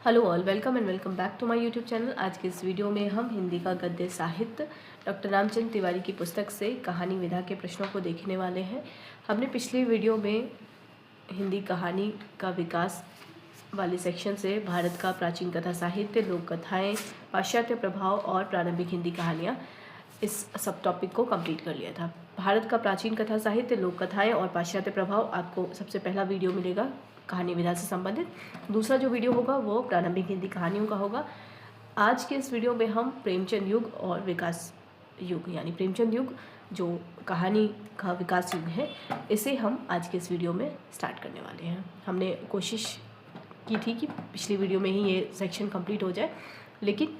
Hello all, welcome and welcome back to my YouTube channel. आज के इस video में हम हिंदी का गद्य साहित्य डॉक्टर रामचंद्र तिवारी की पुस्तक से कहानी विधा के प्रश्नों को देखने वाले हैं। हमने पिछले वीडियो में हिंदी कहानी का विकास वाले सेक्शन से भारत का प्राचीन कथा साहित्य, लोक कथाएँ, पाश्चात्य प्रभाव और प्रारंभिक हिंदी कहानियाँ, इस सब टॉपिक को कंप्लीट कर लिया था। भारत का प्राचीन कथा साहित्य, लोक कथाएँ और पाश्चात्य प्रभाव, आपको सबसे पहला वीडियो मिलेगा कहानी विधा से संबंधित। दूसरा जो वीडियो होगा वो प्रारंभिक हिंदी कहानियों का होगा। आज के इस वीडियो में हम प्रेमचंद युग और विकास युग यानी प्रेमचंद युग जो कहानी का विकास युग है, इसे हम आज के इस वीडियो में स्टार्ट करने वाले हैं। हमने कोशिश की थी कि पिछली वीडियो में ही ये सेक्शन कंप्लीट हो जाए, लेकिन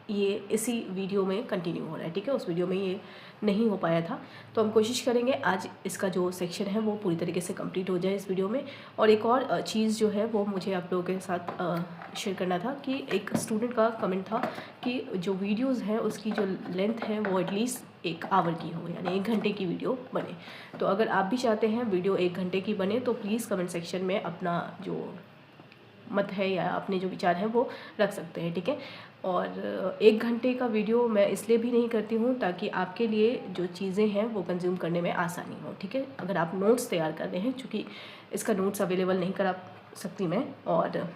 ये इसी वीडियो में कंटिन्यू हो रहा है। ठीक है, उस वीडियो में ये नहीं हो पाया था, तो हम कोशिश करेंगे आज इसका जो सेक्शन है वो पूरी तरीके से कंप्लीट हो जाए इस वीडियो में। और एक और चीज़ जो है वो मुझे आप लोगों के साथ शेयर करना था कि एक स्टूडेंट का कमेंट था कि जो वीडियोज़ हैं उसकी जो लेंथ है वो एटलीस्ट 1 आवर की हो, यानी 1 घंटे की वीडियो बने। तो अगर आप भी चाहते हैं वीडियो 1 घंटे की बने तो प्लीज़ कमेंट सेक्शन में अपना जो मत है या अपने जो विचार हैं वो रख सकते हैं। ठीक है, और 1 घंटे का वीडियो मैं इसलिए भी नहीं करती हूँ ताकि आपके लिए जो चीज़ें हैं वो कंज्यूम करने में आसानी हो। ठीक है, अगर आप नोट्स तैयार कर रहे हैं, चूँकि इसका नोट्स अवेलेबल नहीं करा सकती मैं, और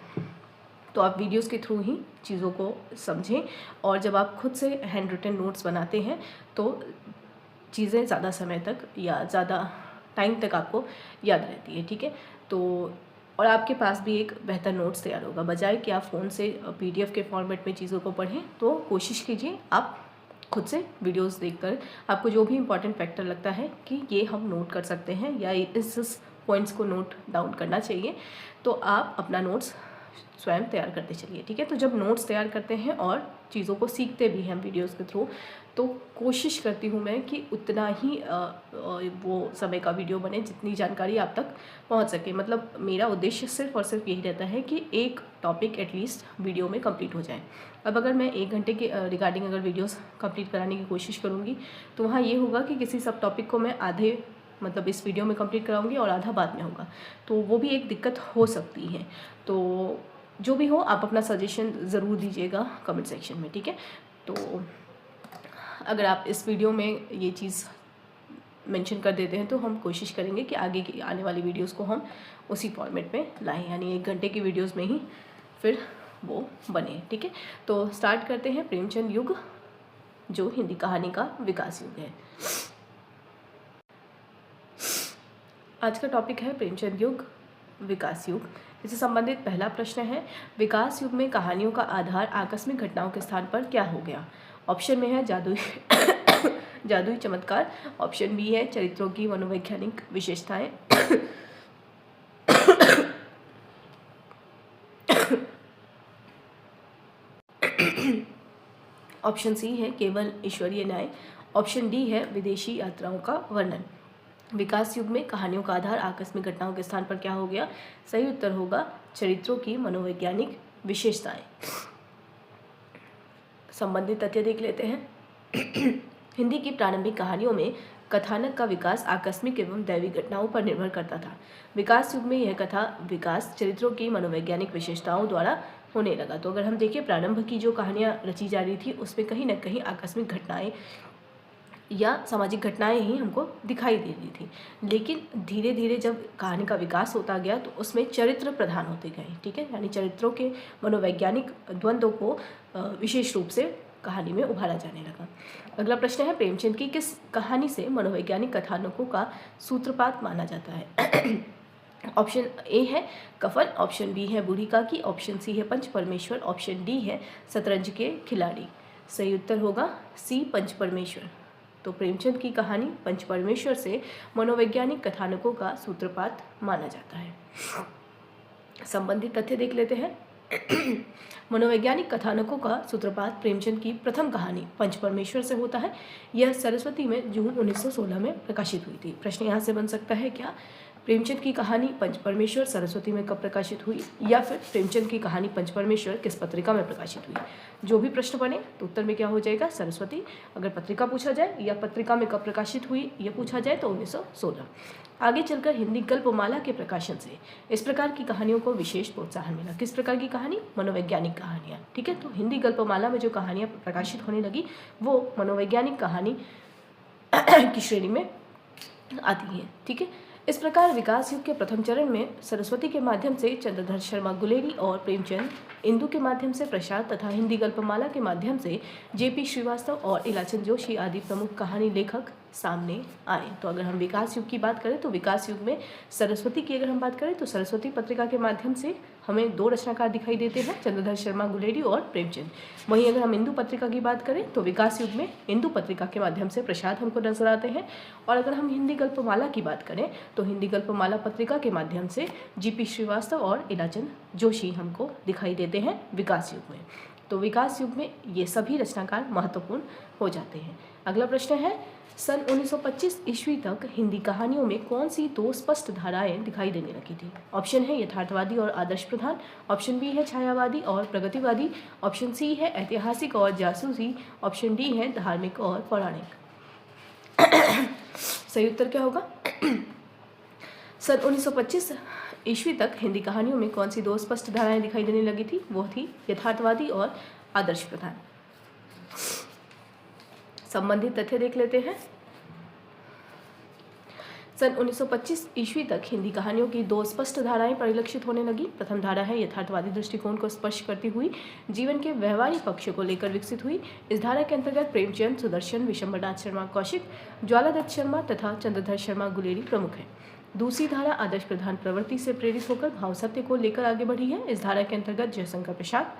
तो आप वीडियोस के थ्रू ही चीज़ों को समझें। और जब आप खुद से हैंड रिटन नोट्स बनाते हैं तो चीज़ें ज़्यादा समय तक या ज़्यादा टाइम तक आपको याद रहती है। ठीक है, तो और आपके पास भी एक बेहतर नोट्स तैयार होगा, बजाय कि आप फ़ोन से PDF के फॉर्मेट में चीज़ों को पढ़ें। तो कोशिश कीजिए आप खुद से वीडियोस देखकर आपको जो भी इम्पॉर्टेंट फैक्टर लगता है कि ये हम नोट कर सकते हैं या इस पॉइंट्स को नोट डाउन करना चाहिए, तो आप अपना नोट्स स्वयं तैयार करते चलिए। ठीक है, तो जब नोट्स तैयार करते हैं और चीज़ों को सीखते भी हैं वीडियोस के थ्रू, तो कोशिश करती हूँ मैं कि उतना ही वो समय का वीडियो बने जितनी जानकारी आप तक पहुँच सके। मतलब मेरा उद्देश्य सिर्फ और सिर्फ यही रहता है कि एक टॉपिक एटलीस्ट वीडियो में कंप्लीट हो जाए। अब अगर मैं 1 घंटे के रिगार्डिंग अगर वीडियोस कंप्लीट कराने की कोशिश करूँगी तो वहाँ ये होगा कि किसी सब टॉपिक को मैं आधे मतलब इस वीडियो में कंप्लीट कराऊंगी और आधा बाद में होगा, तो वो भी एक दिक्कत हो सकती है। तो जो भी हो आप अपना सजेशन ज़रूर दीजिएगा कमेंट सेक्शन में। ठीक है, तो अगर आप इस वीडियो में ये चीज़ मेंशन कर देते हैं तो हम कोशिश करेंगे कि आगे की आने वाली वीडियोस को हम उसी फॉर्मेट में लाएं, यानी 1 घंटे की वीडियोस में ही फिर वो बने। ठीक है, तो स्टार्ट करते हैं प्रेमचंद युग जो हिंदी कहानी का विकास युग है। आज का टॉपिक है प्रेमचंद युग विकास युग। इससे संबंधित पहला प्रश्न है, विकास युग में कहानियों का आधार आकस्मिक घटनाओं के स्थान पर क्या हो गया? ऑप्शन में है जादुई जादुई चमत्कार, ऑप्शन बी है चरित्रों की मनोवैज्ञानिक विशेषताएं, ऑप्शन सी है केवल ईश्वरीय न्याय, ऑप्शन डी है विदेशी यात्राओं का वर्णन। विकास युग में कहानियों का आधार आकस्मिक घटनाओं के स्थान पर क्या हो गया? सही उत्तर होगा चरित्रों की मनोवैज्ञानिक विशेषताएं। संबंधित तथ्य देख लेते हैं। हिंदी की प्रारंभिक कहानियों में कथानक का विकास आकस्मिक एवं दैवी घटनाओं पर निर्भर करता था। विकास युग में यह कथा विकास चरित्रों की मनोवैज्ञानिक विशेषताओं द्वारा होने लगा। तो अगर हम देखें प्रारंभ की जो कहानियाँ रची जा रही थी उसमें कहीं ना कहीं आकस्मिक घटनाएं या सामाजिक घटनाएं ही हमको दिखाई दे रही थी, लेकिन धीरे धीरे जब कहानी का विकास होता गया तो उसमें चरित्र प्रधान होते गए। ठीक है, यानी चरित्रों के मनोवैज्ञानिक द्वंद्व को विशेष रूप से कहानी में उभारा जाने लगा। अगला प्रश्न है, प्रेमचंद की किस कहानी से मनोवैज्ञानिक कथानकों का सूत्रपात माना जाता है? ऑप्शन ए है कफन, ऑप्शन बी है बूढ़ी काकी, ऑप्शन सी है पंच परमेश्वर, ऑप्शन डी है शतरंज के खिलाड़ी। सही उत्तर होगा सी पंच परमेश्वर। तो प्रेमचंद की कहानी पंच परमेश्वर से मनोवैज्ञानिक कथानकों का सूत्रपात माना जाता है। संबंधित तथ्य देख लेते हैं। मनोवैज्ञानिक कथानकों का सूत्रपात प्रेमचंद की प्रथम कहानी पंच परमेश्वर से होता है। यह सरस्वती में जून 1916 में प्रकाशित हुई थी। प्रश्न यहाँ से बन सकता है, क्या प्रेमचंद की कहानी पंच परमेश्वर सरस्वती में कब प्रकाशित हुई, या फिर प्रेमचंद की कहानी पंच परमेश्वर किस पत्रिका में प्रकाशित हुई? जो भी प्रश्न बने तो उत्तर में क्या हो जाएगा? सरस्वती। अगर पत्रिका पूछा जाए या पत्रिका में कब प्रकाशित हुई यह पूछा जाए तो 1916। आगे चलकर हिंदी गल्पमाला के प्रकाशन से इस प्रकार की कहानियों को विशेष प्रोत्साहन मिला। किस प्रकार की कहानी? मनोवैज्ञानिक कहानियाँ। ठीक है, तो हिंदी गल्पमाला में जो कहानियाँ प्रकाशित होने लगी वो मनोवैज्ञानिक कहानी की श्रेणी में आती है। ठीक है, इस प्रकार विकास युग के प्रथम चरण में सरस्वती के माध्यम से चंद्रधर शर्मा गुलेरी और प्रेमचंद, इंदु के माध्यम से प्रसाद तथा हिंदी गल्पमाला के माध्यम से जेपी श्रीवास्तव और इलाचंद जोशी आदि प्रमुख कहानी लेखक सामने आए। तो अगर हम विकास युग की बात करें तो विकास युग में सरस्वती की अगर हम बात करें तो सरस्वती पत्रिका के माध्यम से हमें 2 रचनाकार दिखाई देते हैं, चंद्रधर शर्मा गुलेरी और प्रेमचंद। वहीं अगर हम इंदु पत्रिका की बात करें तो विकास युग में इंदु पत्रिका के माध्यम से प्रसाद हमको नजर आते हैं। और अगर हम हिंदी गल्पमाला की बात करें तो हिंदी गल्पमाला पत्रिका के माध्यम से जीपी श्रीवास्तव और इलाचंद जोशी हमको दिखाई देते हैं विकास युग में। तो विकास युग में ये सभी रचनाकार महत्वपूर्ण हो जाते हैं। अगला प्रश्न है, सन 1925 ईस्वी तक हिंदी कहानियों में कौन सी 2 स्पष्ट धाराएं दिखाई देने लगी थी? ऑप्शन है यथार्थवादी और आदर्श प्रधान, ऑप्शन बी है छायावादी और प्रगतिवादी, ऑप्शन सी है ऐतिहासिक और जासूसी, ऑप्शन डी है धार्मिक और पौराणिक। सही उत्तर क्या होगा? सन 1925 ईस्वी तक हिंदी कहानियों में कौन सी 2 स्पष्ट धाराएं दिखाई देने लगी थी? वो थी यथार्थवादी और आदर्श प्रधान। संबंधित तथ्य देख लेते हैं। सन 1925 ईस्वी तक हिंदी कहानियों की 2 स्पष्ट धाराएं परिलक्षित होने लगी। प्रथम धारा है यथार्थवादी दृष्टिकोण को स्पर्श करती हुई जीवन के व्यवहारिक पक्ष को लेकर विकसित हुई। इस धारा के अंतर्गत प्रेमचंद, सुदर्शन, विशंबरनाथ शर्मा कौशिक, ज्वालादत्त शर्मा तथा चंद्रधर शर्मा गुलेरी प्रमुख हैं। दूसरी धारा आदर्श प्रधान प्रवृत्ति से प्रेरित होकर भाव सत्य को लेकर आगे बढ़ी है। इस धारा के अंतर्गत जयशंकर प्रसाद,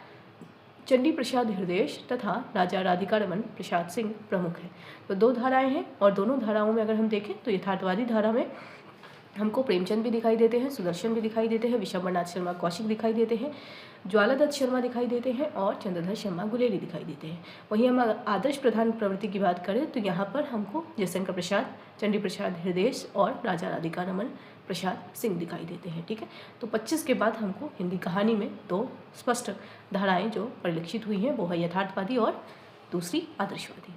चंडी प्रसाद हृदयेश तथा राजा राधिका रमन प्रसाद सिंह प्रमुख हैं। तो 2 धाराएं हैं और दोनों धाराओं में अगर हम देखें तो यथार्थवादी धारा में हमको प्रेमचंद भी दिखाई देते हैं, सुदर्शन भी दिखाई देते हैं, विशंबरनाथ शर्मा कौशिक दिखाई देते हैं, ज्वालादत्त शर्मा दिखाई देते हैं और चंद्रधर शर्मा गुलेरी दिखाई देते हैं। वहीं हम आदर्श प्रधान प्रवृत्ति की बात करें तो यहाँ पर हमको जयशंकर प्रसाद, चंडी प्रसाद हृदयेश और राजा राधिका रमन प्रसाद सिंह दिखाई देते हैं। ठीक है, तो 25 के बाद हमको हिंदी कहानी में 2 स्पष्ट धाराएं जो परिलक्षित हुई हैं वो है यथार्थवादी और दूसरी आदर्शवादी।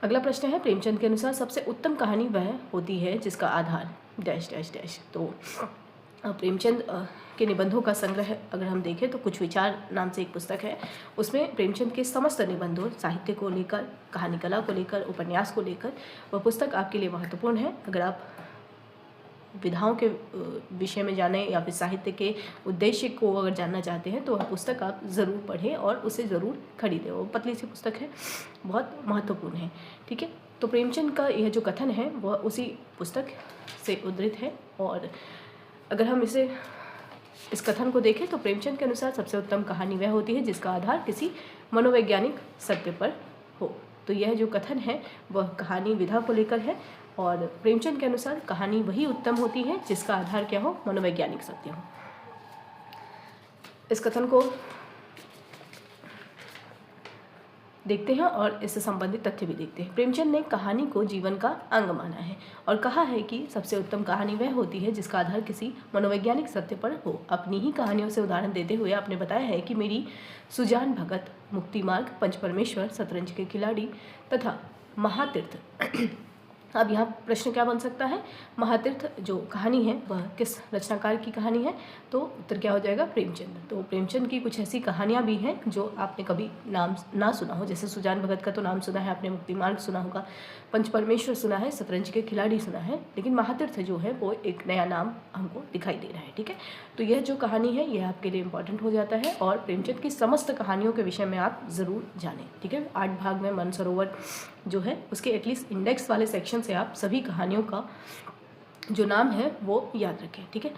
अगला प्रश्न है, प्रेमचंद के अनुसार सबसे उत्तम कहानी वह होती है जिसका आधार डैश डैश डैश। तो प्रेमचंद के निबंधों का संग्रह अगर हम देखें तो कुछ विचार नाम से एक पुस्तक है। उसमें प्रेमचंद के समस्त निबंधों, साहित्य को लेकर, कहानी कला को लेकर, उपन्यास को लेकर वह पुस्तक आपके लिए महत्वपूर्ण है। अगर आप विधाओं के विषय में जाने या फिर साहित्य के उद्देश्य को अगर जानना चाहते हैं तो वह पुस्तक आप ज़रूर पढ़ें और उसे ज़रूर खरीदें। वो पतली सी पुस्तक है, बहुत महत्वपूर्ण है। ठीक है, तो प्रेमचंद का यह जो कथन है वह उसी पुस्तक से उद्धृत है। और अगर हम इस कथन को देखें तो प्रेमचंद के अनुसार सबसे उत्तम कहानी वह होती है जिसका आधार किसी मनोवैज्ञानिक सत्य पर हो। तो यह जो कथन है वह कहानी विधा को लेकर है और प्रेमचंद के अनुसार कहानी वही उत्तम होती है जिसका आधार क्या हो? मनोवैज्ञानिक सत्य हो। इस कथन को देखते हैं और इससे संबंधित तथ्य भी देखते हैं। प्रेमचंद ने कहानी को जीवन का अंग माना है और कहा है कि सबसे उत्तम कहानी वह होती है जिसका आधार किसी मनोवैज्ञानिक सत्य पर हो। अपनी ही कहानियों से उदाहरण देते हुए आपने बताया है कि मेरी सुजान भगत, मुक्ति मार्ग, पंच परमेश्वर, शतरंज के खिलाड़ी तथा महातीर्थ। अब यहाँ प्रश्न क्या बन सकता है? महातीर्थ जो कहानी है वह किस रचनाकार की कहानी है? तो उत्तर क्या हो जाएगा? प्रेमचंद। तो प्रेमचंद की कुछ ऐसी कहानियाँ भी हैं जो आपने कभी नाम ना सुना हो, जैसे सुजान भगत का तो नाम सुना है आपने, मुक्ति मार्ग सुना होगा, पंच परमेश्वर सुना है, शतरंज के खिलाड़ी सुना है, लेकिन महातीर्थ जो है वो एक नया नाम हमको दिखाई दे रहा है। ठीक है, तो यह जो कहानी है यह आपके लिए इम्पॉर्टेंट हो जाता है और प्रेमचंद की समस्त कहानियों के विषय में आप ज़रूर जानें। ठीक है, 8 भाग में मानसरोवर जो है उसके एटलीस्ट इंडेक्स वाले सेक्शन से आप सभी कहानियों का जो नाम है वो याद रखें। ठीक है,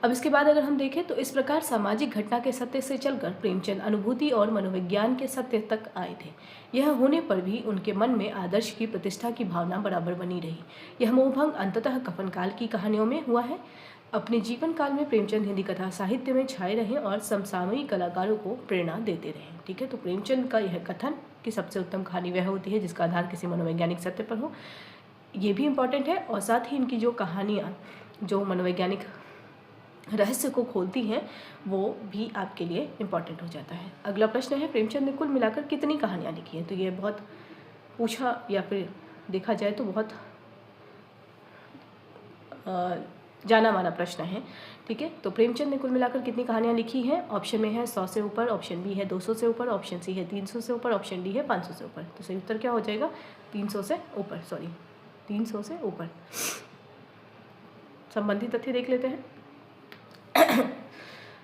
अब इसके बाद अगर हम देखें तो इस प्रकार सामाजिक घटना के सत्य से चलकर प्रेमचंद अनुभूति और मनोविज्ञान के सत्य तक आए थे। यह होने पर भी उनके मन में आदर्श की प्रतिष्ठा की भावना बराबर बनी रही। यह मोहभंग अंततः कफन काल की कहानियों में हुआ है। अपने जीवन काल में प्रेमचंद हिंदी कथा साहित्य में छाए रहे और समसामयिक कलाकारों को प्रेरणा देते रहे। ठीक है, तो प्रेमचंद का यह कथन कि सबसे उत्तम कहानी वह होती है जिसका आधार किसी मनोवैज्ञानिक सत्य पर हो, ये भी इम्पॉर्टेंट है। और साथ ही इनकी जो कहानियाँ जो मनोवैज्ञानिक रहस्य को खोलती हैं वो भी आपके लिए इम्पॉर्टेंट हो जाता है। अगला प्रश्न है, प्रेमचंद ने कुल मिलाकर कितनी कहानियाँ लिखी हैं? तो ये बहुत पूछा या फिर देखा जाए तो बहुत जाना माना प्रश्न है, ठीक है। तो प्रेमचंद ने कुल मिलाकर कितनी कहानियाँ लिखी हैं? ऑप्शन में है 100 से ऊपर, ऑप्शन बी है 200 से ऊपर, ऑप्शन सी है 300 से ऊपर, ऑप्शन डी है 500 से ऊपर। तो सही उत्तर क्या हो जाएगा? 300 से ऊपर, 300 से ऊपर। संबंधित तथ्य देख लेते हैं।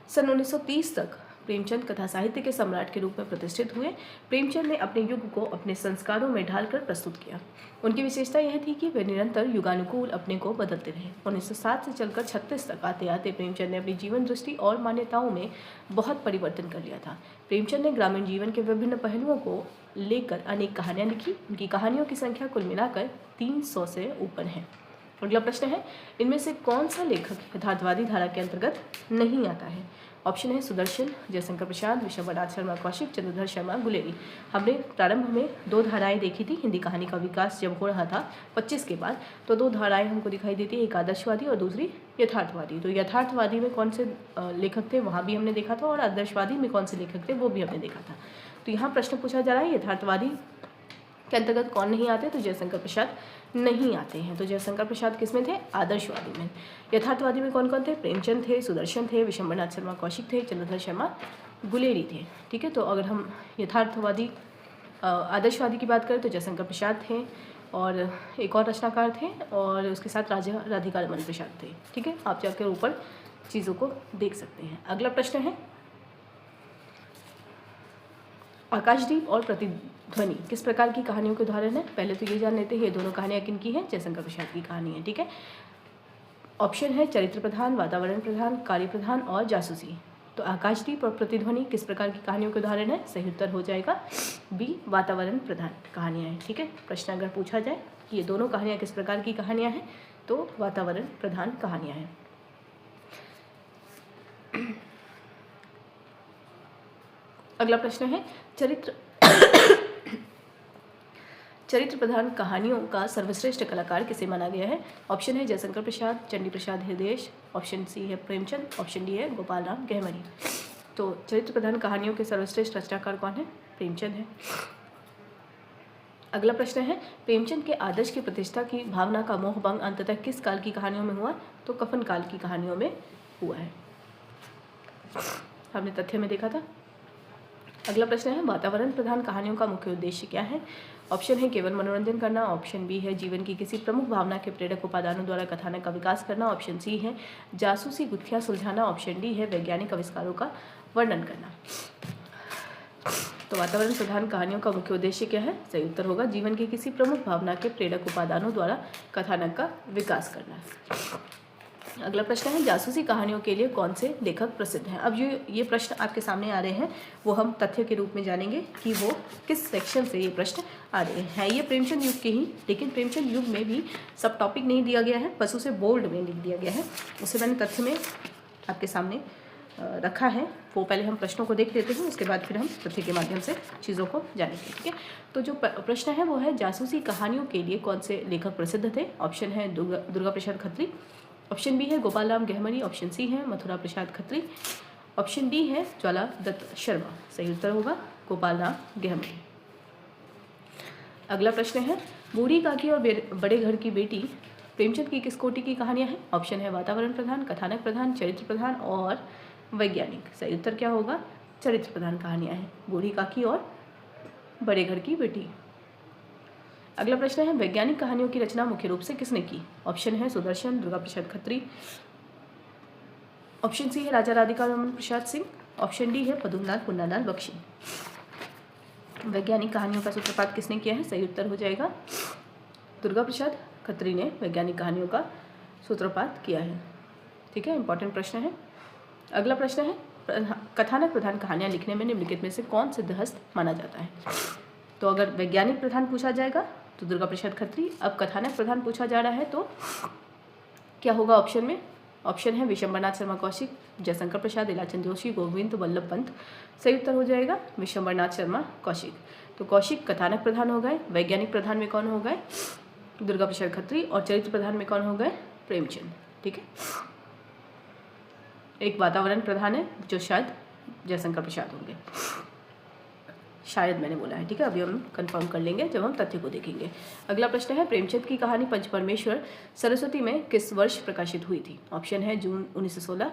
सन 1930 तक प्रेमचंद कथा साहित्य के सम्राट के रूप में प्रतिष्ठित हुए। प्रेमचंद ने अपने युग को अपने संस्कारों में ढालकर प्रस्तुत किया। उनकी विशेषता यह थी कि वे निरंतर युगानुकूल अपने को बदलते रहे। 1907 से चलकर 36 तक आते आते प्रेमचंद ने अपनी जीवन दृष्टि और मान्यताओं में बहुत परिवर्तन कर लिया था। प्रेमचंद ने ग्रामीण जीवन के विभिन्न पहलुओं को लेकर अनेक कहानियाँ लिखी। उनकी कहानियों की संख्या कुल मिलाकर 300 से ऊपर है। अगला प्रश्न है, इनमें से कौन सा लेखक यथार्थवादी धारा के अंतर्गत नहीं आता है? ऑप्शन है सुदर्शन, जयशंकर प्रसाद, विशंबरनाथ शर्मा कौशिक, चंद्रधर शर्मा गुलेरी। हमने प्रारंभ में 2 धाराएं देखी थी। हिंदी कहानी का विकास जब हो रहा था 25 के बाद, तो 2 धाराएं हमको दिखाई देती है, एक आदर्शवादी और दूसरी यथार्थवादी। तो यथार्थवादी में कौन से लेखक थे वहाँ भी हमने देखा था, और आदर्शवादी में कौन से लेखक थे वो भी हमने देखा था। तो यहाँ प्रश्न पूछा जा रहा है यथार्थवादी के अंतर्गत कौन नहीं आते? तो जयशंकर प्रसाद नहीं आते हैं। तो जयशंकर प्रसाद किस में थे? आदर्शवादी में। यथार्थवादी में कौन कौन थे? प्रेमचंद थे, सुदर्शन थे, विशंबरनाथ शर्मा कौशिक थे, चंद्रधर शर्मा गुलेरी थे, ठीक है। तो अगर हम यथार्थवादी आदर्शवादी की बात करें तो जयशंकर प्रसाद थे, और एक और रचनाकार थे, और उसके साथ राजा राधिका रमन प्रसाद थे, ठीक है। आप जाकर ऊपर चीज़ों को देख सकते हैं। अगला प्रश्न है, आकाशदीप और प्रतिध्वनि किस प्रकार की कहानियों के उदाहरण है? पहले तो ये जान लेते हैं ये दोनों कहानियाँ किन की हैं? जयशंकर प्रसाद की कहानी है, ठीक है। ऑप्शन है चरित्र प्रधान, वातावरण प्रधान, कार्य प्रधान और जासूसी। तो आकाशदीप और प्रतिध्वनि किस प्रकार की कहानियों के उदाहरण है? सही उत्तर हो जाएगा बी, वातावरण प्रधान कहानियाँ हैं, ठीक है। प्रश्न अगर पूछा जाए कि ये दोनों कहानियाँ किस प्रकार की कहानियाँ हैं, तो वातावरण प्रधान कहानियाँ हैं। अगला प्रश्न है, चरित्र प्रधान कहानियों का सर्वश्रेष्ठ कलाकार किसे माना गया है? ऑप्शन है जयशंकर प्रसाद, चंडी प्रसाद हृदयेश, ऑप्शन सी है प्रेमचंद, ऑप्शन डी है गोपाल राम गहमरी। तो चरित्र प्रधान कहानियों के सर्वश्रेष्ठ रचनाकार कौन है? प्रेमचंद है। अगला प्रश्न है, प्रेमचंद के आदर्श की प्रतिष्ठा की भावना का मोह भंग अंततः किस काल की कहानियों में हुआ? तो कफन काल की कहानियों में हुआ है, हमने तथ्य में देखा था। अगला प्रश्न है, वातावरण प्रधान कहानियों का मुख्य उद्देश्य क्या है? ऑप्शन है केवल मनोरंजन करना, ऑप्शन बी है जीवन की किसी प्रमुख भावना के प्रेरक उपादानों द्वारा कथानक का विकास करना, ऑप्शन सी है जासूसी गुत्थियां सुलझाना, ऑप्शन डी है वैज्ञानिक आविष्कारों का वर्णन करना। तो वातावरण प्रधान कहानियों का मुख्य उद्देश्य क्या है? सही उत्तर होगा जीवन की किसी प्रमुख भावना के प्रेरक उपादानों द्वारा कथानक का विकास करना। अगला प्रश्न है, जासूसी कहानियों के लिए कौन से लेखक प्रसिद्ध हैं? अब ये प्रश्न आपके सामने आ रहे हैं, वो हम तथ्य के रूप में जानेंगे कि वो किस सेक्शन से ये प्रश्न आ रहे हैं। ये प्रेमचंद युग के ही, लेकिन प्रेमचंद युग में भी सब टॉपिक नहीं दिया गया है, बस उसे बोल्ड में लिख दिया गया है। उसे मैंने तथ्य में आपके सामने रखा है। वो पहले हम प्रश्नों को देख लेते हैं, उसके बाद फिर हम तथ्य के माध्यम से चीज़ों को जानेंगे, ठीक है। तो जो प्रश्न है वो है जासूसी कहानियों के लिए कौन से लेखक प्रसिद्ध थे? ऑप्शन है दुर्गा प्रसाद खत्री, ऑप्शन बी है गोपाल राम गहमरी, ऑप्शन सी है मथुरा प्रसाद खत्री, ऑप्शन डी है ज्वाला दत्त शर्मा। सही उत्तर होगा गोपाल राम गहमरी। अगला प्रश्न है, बूढ़ी काकी और बड़े घर की बेटी प्रेमचंद की किस कोटि की कहानियां हैं? ऑप्शन है वातावरण प्रधान, कथानक प्रधान, चरित्र प्रधान और वैज्ञानिक। सही उत्तर क्या होगा? चरित्र प्रधान कहानियां हैं, बूढ़ी काकी और बड़े घर की बेटी। अगला प्रश्न है, वैज्ञानिक कहानियों की रचना मुख्य रूप से किसने की? ऑप्शन है सुदर्शन, दुर्गा प्रसाद खत्री, ऑप्शन सी है राजा राधिका रमन प्रसाद सिंह, ऑप्शन डी है पद्मनाथ पुन्नालाल बख्शी। वैज्ञानिक कहानियों का सूत्रपात किसने किया है? सही उत्तर हो जाएगा दुर्गा प्रसाद खत्री ने वैज्ञानिक कहानियों का सूत्रपात किया है, ठीक है। इंपॉर्टेंट प्रश्न है। अगला प्रश्न है, कथानक प्रधान कहानियाँ लिखने में निम्नलिखित में से कौन सिद्धहस्त माना जाता है? तो अगर वैज्ञानिक प्रधान पूछा जाएगा तो दुर्गा प्रसाद खत्री। अब कथानक प्रधान पूछा जा रहा है तो क्या होगा ऑप्शन में? ऑप्शन है विशंबरनाथ शर्मा कौशिक, जयशंकर प्रसाद, इलाचंद जोशी, गोविंद वल्लभ पंत। सही उत्तर हो जाएगा विशंबरनाथ शर्मा कौशिक। तो कौशिक कथानक प्रधान हो गए, वैज्ञानिक प्रधान में कौन हो गए? दुर्गा प्रसाद खत्री, और चरित्र प्रधान में कौन हो गए? प्रेमचंद, ठीक है। एक वातावरण प्रधान है जो शायद जयशंकर प्रसाद होंगे। शायद मैंने बोला है, ठीक है। अभी हम कंफर्म कर लेंगे जब हम तथ्य को देखेंगे। अगला प्रश्न है, प्रेमचंद की कहानी पंच परमेश्वर सरस्वती में किस वर्ष प्रकाशित हुई थी? ऑप्शन है जून 1916,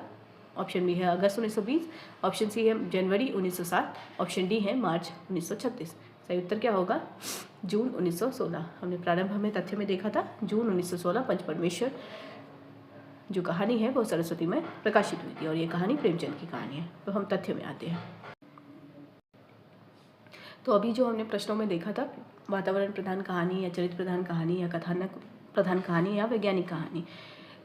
ऑप्शन बी है अगस्त 1920, ऑप्शन सी है जनवरी 1960, ऑप्शन डी है मार्च 1936। सही उत्तर क्या होगा? जून 1916। हमने प्रारंभ में तथ्य में देखा था जून 1916 पंच परमेश्वर जो कहानी है वो सरस्वती में प्रकाशित हुई थी और ये कहानी प्रेमचंद की कहानी है। तो हम तथ्य में आते हैं। तो अभी जो हमने प्रश्नों में देखा था, वातावरण प्रधान कहानी या चरित्र प्रधान कहानी या कथानक प्रधान कहानी या वैज्ञानिक कहानी,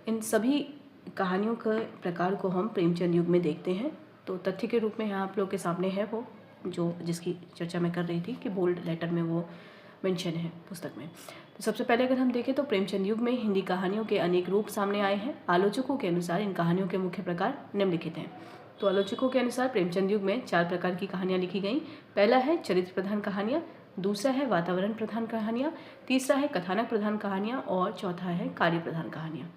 इन सभी कहानियों के प्रकार को हम प्रेमचंद युग में देखते हैं। तो तथ्य के रूप में यहाँ आप लोग के सामने है वो जो जिसकी चर्चा मैं कर रही थी कि बोल्ड लेटर में वो मेंशन है पुस्तक में। तो सबसे पहले अगर हम देखें तो प्रेमचंद युग में हिंदी कहानियों के अनेक रूप सामने आए हैं। आलोचकों के अनुसार इन कहानियों के मुख्य प्रकार निम्नलिखित हैं। तो आलोचकों के अनुसार प्रेमचंद युग में 4 प्रकार की कहानियाँ लिखी गईं। पहला है चरित्र प्रधान कहानियाँ, दूसरा है वातावरण प्रधान कहानियाँ, तीसरा है कथानक प्रधान कहानियाँ और चौथा है कार्य प्रधान कहानियाँ।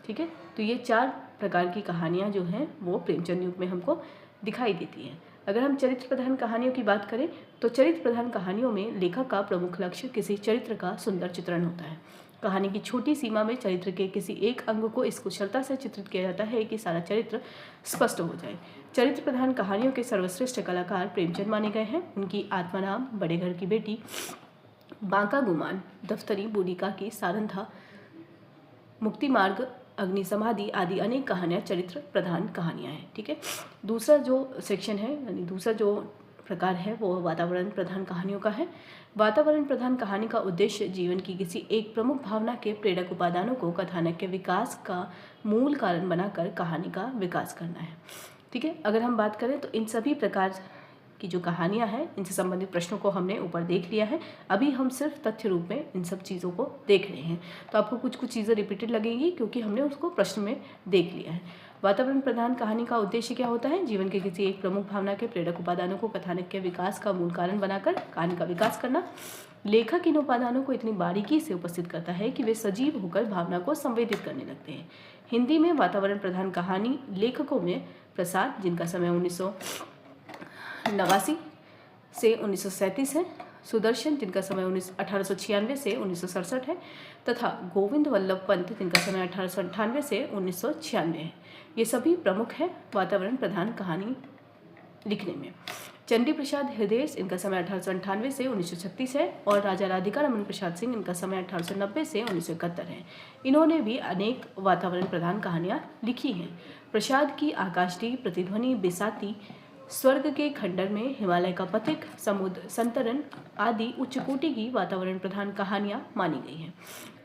ठीक है, तो ये 4 प्रकार की कहानियाँ जो हैं वो प्रेमचंद युग में हमको दिखाई देती हैं। अगर हम चरित्र प्रधान कहानियों की बात करें तो चरित्र प्रधान कहानियों में लेखक का प्रमुख लक्ष्य किसी चरित्र का सुंदर चित्रण होता है। कहानी की छोटी सीमा में चरित्र के किसी एक अंग को इस कुशलता से चित्रित किया जाता है कि सारा चरित्र स्पष्ट हो जाए। चरित्र प्रधान कहानियों के सर्वश्रेष्ठ कलाकार प्रेमचंद माने गए हैं। उनकी आत्माराम, बड़े घर की बेटी, बांका गुमान, दफ्तरी, बूढ़ी काकी, सारंधा, मुक्ति मार्ग, अग्नि समाधि आदि अनेक कहानियाँ चरित्र प्रधान कहानियाँ हैं। ठीक है, दूसरा जो सेक्शन है यानी दूसरा जो प्रकार है वो वातावरण प्रधान कहानियों का है। वातावरण प्रधान कहानी का उद्देश्य जीवन की किसी एक प्रमुख भावना के प्रेरक उपादानों को कथानक के विकास का मूल कारण बनाकर कहानी का विकास करना है। ठीक है, अगर हम बात करें तो इन सभी प्रकार की जो कहानियां हैं इनसे संबंधित प्रश्नों को हमने ऊपर देख लिया है। अभी हम सिर्फ तथ्य रूप में इन सब चीज़ों को देख रहे हैं। तो आपको कुछ कुछ चीज़ें रिपीटेड लगेंगी क्योंकि हमने उसको प्रश्न में देख लिया है। वातावरण प्रधान कहानी का उद्देश्य क्या होता है? जीवन के किसी एक प्रमुख भावना के प्रेरक उपादानों को कथानक के विकास का मूल कारण बनाकर कहानी का विकास करना। लेखक इन उपादानों को इतनी बारीकी से उपस्थित करता है कि वे सजीव होकर भावना को संवेदित करने लगते हैं। हिंदी में वातावरण प्रधान कहानी लेखकों में प्रसाद, जिनका समय 1989 से 1937 है, सुदर्शन, जिनका समय 1896 से 1967 है, तथा गोविंद वल्लभ पंत, जिनका समय 1898 से 1996 है। ये सभी प्रमुख हैं वातावरण प्रधान कहानी लिखने में। चंडी प्रसाद हृदय, इनका समय 1898 से 1936 है, और राजा राधिका रमन प्रसाद सिंह, इनका समय 1890 से 1971 है। इन्होंने भी अनेक वातावरण प्रधान कहानियाँ लिखी हैं। प्रसाद की आकाशडी, प्रतिध्वनि, बिसाती, स्वर्ग के खंडर में, हिमालय का पथिक, समुद्र संतरण आदि उच्च कोटि की वातावरण प्रधान कहानियाँ मानी गई हैं।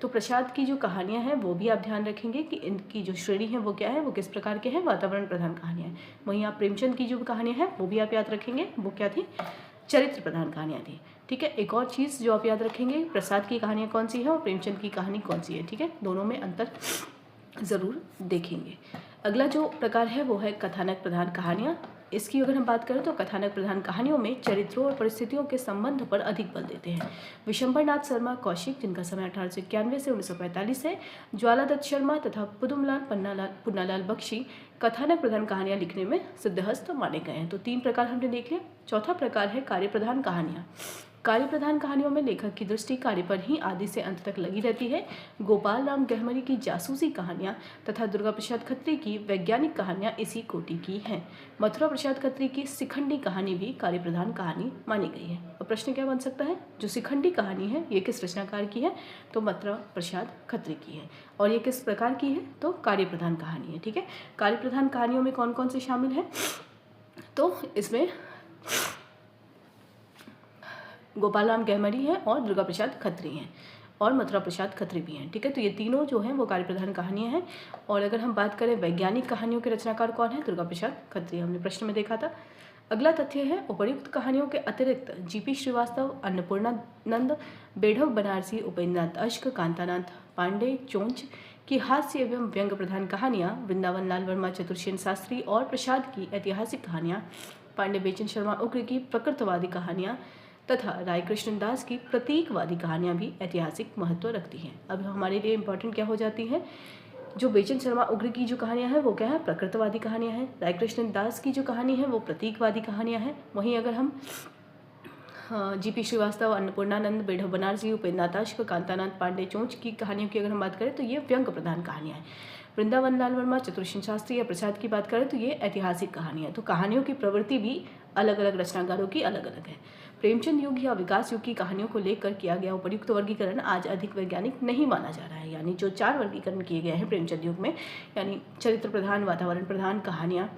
तो प्रसाद की जो कहानियाँ हैं वो भी आप ध्यान रखेंगे कि इनकी जो श्रेणी है वो क्या है, वो किस प्रकार के हैं, वातावरण प्रधान कहानियाँ। वहीं आप प्रेमचंद की जो कहानियाँ हैं वो भी आप याद रखेंगे, वो क्या थी, चरित्र प्रधान कहानियाँ थी। ठीक है, एक और चीज़ जो आप याद रखेंगे, प्रसाद की कहानियाँ कौन सी है और प्रेमचंद की कहानी कौन सी है। ठीक है, दोनों में अंतर ज़रूर देखेंगे। अगला जो प्रकार है वो है कथानक प्रधान कहानियाँ। इसकी अगर हम बात करें तो कथानक प्रधान कहानियों में चरित्रों और परिस्थितियों के संबंध पर अधिक बल देते हैं। विशंबरनाथ शर्मा कौशिक, जिनका समय 1891 से 1945 है, ज्वालादत्त शर्मा तथा पुदुमलाल पुन्नालाल बख्शी कथानक प्रधान कहानियाँ लिखने में सिद्धहस्त माने गए हैं। तो 3 प्रकार हमने देख लिया। चौथा प्रकार है कार्य प्रधान कहानियाँ। कार्य प्रधान कहानियों में लेखक की दृष्टि कार्य पर ही आदि से अंत तक लगी रहती है। गोपाल राम गहमरी की जासूसी कहानियाँ तथा दुर्गा प्रसाद खत्री की वैज्ञानिक कहानियाँ इसी कोटि की हैं। मथुरा प्रसाद खत्री की शिखंडी कहानी भी कार्य प्रधान कहानी मानी गई है। अब प्रश्न क्या बन सकता है, जो शिखंडी कहानी है ये किस रचनाकार की है, तो मथुरा प्रसाद खत्री की है, और ये किस प्रकार की है, तो कार्य प्रधान कहानी है। ठीक है, कार्य प्रधान कहानियों में कौन कौन से शामिल हैं, तो इसमें गोपाल राम गहमरी हैं और दुर्गा प्रसाद खत्री हैं और मथुरा प्रसाद खत्री भी हैं। ठीक है, तो ये तीनों जो हैं वो कार्य प्रधान कहानियाँ हैं। और अगर हम बात करें वैज्ञानिक कहानियों के रचनाकार कौन है, दुर्गा प्रसाद खत्री, हमने प्रश्न में देखा था। अगला तथ्य है उपर्युक्त कहानियों के अतिरिक्त जीपी श्रीवास्तव, अन्नपूर्णानंद, बेढ़व बनारसी, उपेंद्रनाथ अश्क, कांतानाथ पांडे, चोंच की हास्य एवं व्यंग प्रधान कहानियाँ, वृंदावन लाल वर्मा, चतुर्सेन शास्त्री और प्रसाद की ऐतिहासिक कहानियाँ, पांडे बेचन शर्मा उग्र की प्रकृतवादी कहानियाँ तथा राय कृष्ण दास की प्रतीकवादी कहानियाँ भी ऐतिहासिक महत्व रखती हैं। अब हमारे लिए इम्पोर्टेंट क्या हो जाती हैं, जो बेचन शर्मा उग्र की जो कहानियाँ हैं वो क्या है, प्रकृतवादी कहानियाँ हैं। राय कृष्ण दास की जो कहानी है वो प्रतीकवादी कहानियाँ हैं। वहीं अगर हम जीपी श्रीवास्तव, अन्नपूर्णानंद, बेढ़व बनारसी, उपेंद्र नाथ अश्क, कांतानाथ पांडे चोंच की कहानियों की अगर हम बात करें तो ये व्यंग प्रधान कहानियाँ हैं। वृंदावन लाल वर्मा, चतुरसेन शास्त्री या प्रसाद की बात करें तो ये ऐतिहासिक कहानियाँ। तो कहानियों की प्रवृत्ति भी अलग अलग रचनाकारों की अलग अलग है। प्रेमचंद युग या विकास युग की कहानियों को लेकर किया गया उपयुक्त वर्गीकरण आज अधिक वैज्ञानिक नहीं माना जा रहा है। यानी जो 4 वर्गीकरण किए गए हैं प्रेमचंद युग में, यानी चरित्र प्रधान, वातावरण प्रधान, कहानियाँ,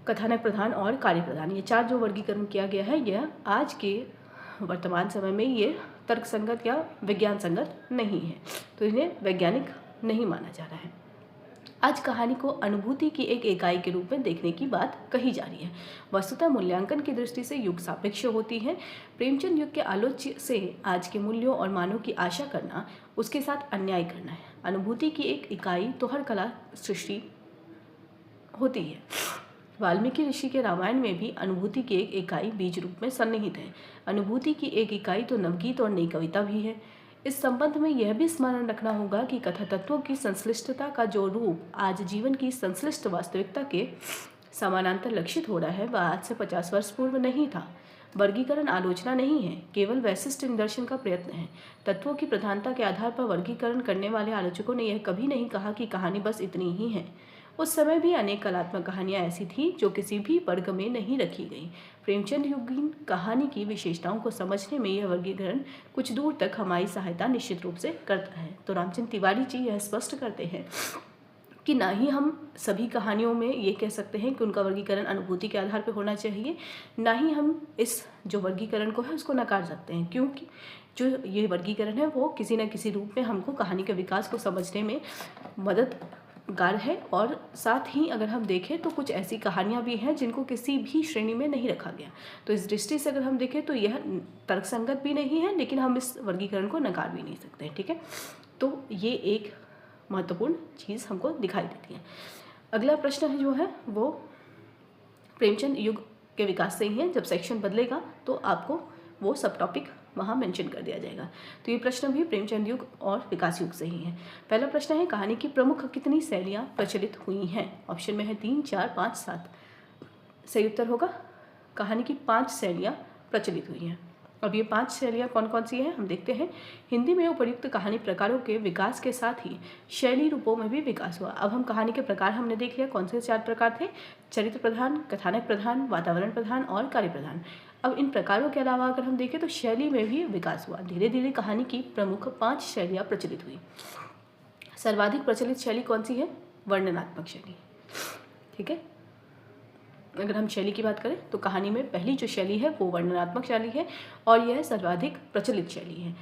कथानक प्रधान और कार्य प्रधान, ये 4 जो वर्गीकरण किया गया है यह आज के वर्तमान समय में ये तर्कसंगत या विज्ञान संगत नहीं है, तो इन्हें वैज्ञानिक नहीं माना जा रहा है। आज कहानी को अनुभूति की एक इकाई के रूप में देखने की बात कही जा रही है। वस्तुतः मूल्यांकन की दृष्टि से युग सापेक्ष होती है। प्रेमचंद युग के आलोच्य से आज के मूल्यों और मानों की आशा करना उसके साथ अन्याय करना है। अनुभूति की एक इकाई तो हर कला सृष्टि होती है। वाल्मीकि ऋषि के रामायण में भी अनुभूति की एक इकाई बीज रूप में सन्निहित है। अनुभूति की एक इकाई तो नवगीत और नई कविता भी है। इस संबंध में यह भी स्मरण रखना होगा कि कथा तत्वों की संश्लिष्टता का जो रूप आज जीवन की संश्लिष्ट वास्तविकता के समानांतर लक्षित हो रहा है वह आज से 50 वर्ष पूर्व नहीं था। वर्गीकरण आलोचना नहीं है, केवल वैशिष्ट निदर्शन का प्रयत्न है। तत्वों की प्रधानता के आधार पर वर्गीकरण करने वाले आलोचकों ने यह कभी नहीं कहा कि कहानी बस इतनी ही है। उस समय भी अनेक कलात्मक कहानियां ऐसी थीं जो किसी भी वर्ग में नहीं रखी गई। प्रेमचंद युगीन कहानी की विशेषताओं को समझने में यह वर्गीकरण कुछ दूर तक हमारी सहायता निश्चित रूप से करता है। तो रामचंद्र तिवारी जी यह स्पष्ट करते हैं कि ना ही हम सभी कहानियों में ये कह सकते हैं कि उनका वर्गीकरण अनुभूति के आधार पर होना चाहिए, ना ही हम इस जो वर्गीकरण को है उसको नकार सकते हैं, क्योंकि जो ये वर्गीकरण है वो किसी न किसी रूप में हमको कहानी के विकास को समझने में मददगार है। और साथ ही अगर हम देखें तो कुछ ऐसी कहानियाँ भी हैं जिनको किसी भी श्रेणी में नहीं रखा गया। तो इस दृष्टि से अगर हम देखें तो यह तर्कसंगत भी नहीं है, लेकिन हम इस वर्गीकरण को नकार भी नहीं सकते। ठीक है, तो ये एक महत्वपूर्ण चीज़ हमको दिखाई देती है। अगला प्रश्न है जो है वो प्रेमचंद युग के विकास से ही है। जब सेक्शन बदलेगा तो आपको वो सब टॉपिक वहाँ मेंशन कर दिया जाएगा। तो ये प्रश्न भी प्रेमचंद युग और विकास युग से ही है। पहला प्रश्न है कहानी की प्रमुख कितनी शैलियाँ प्रचलित हुई हैं। ऑप्शन में है 3, 4, 5, 7। सही उत्तर होगा कहानी की 5 शैलियाँ प्रचलित हुई हैं। अब ये 5 शैलियाँ कौन कौन सी हैं हम देखते हैं। हिंदी में उपयुक्त कहानी प्रकारों के विकास के साथ ही शैली रूपों में भी विकास हुआ। अब हम कहानी के प्रकार हमने देख लिया, कौन से 4 प्रकार थे, चरित्र प्रधान, कथानक प्रधान, वातावरण प्रधान और कार्य प्रधान। अब इन प्रकारों के अलावा अगर हम देखें तो शैली में भी विकास हुआ। धीरे धीरे कहानी की प्रमुख 5 शैलियाँ प्रचलित हुई। सर्वाधिक प्रचलित शैली कौन सी है, वर्णनात्मक शैली। ठीक है, अगर हम शैली की बात करें तो कहानी में पहली जो शैली है वो वर्णनात्मक शैली है और यह सर्वाधिक प्रचलित शैली है।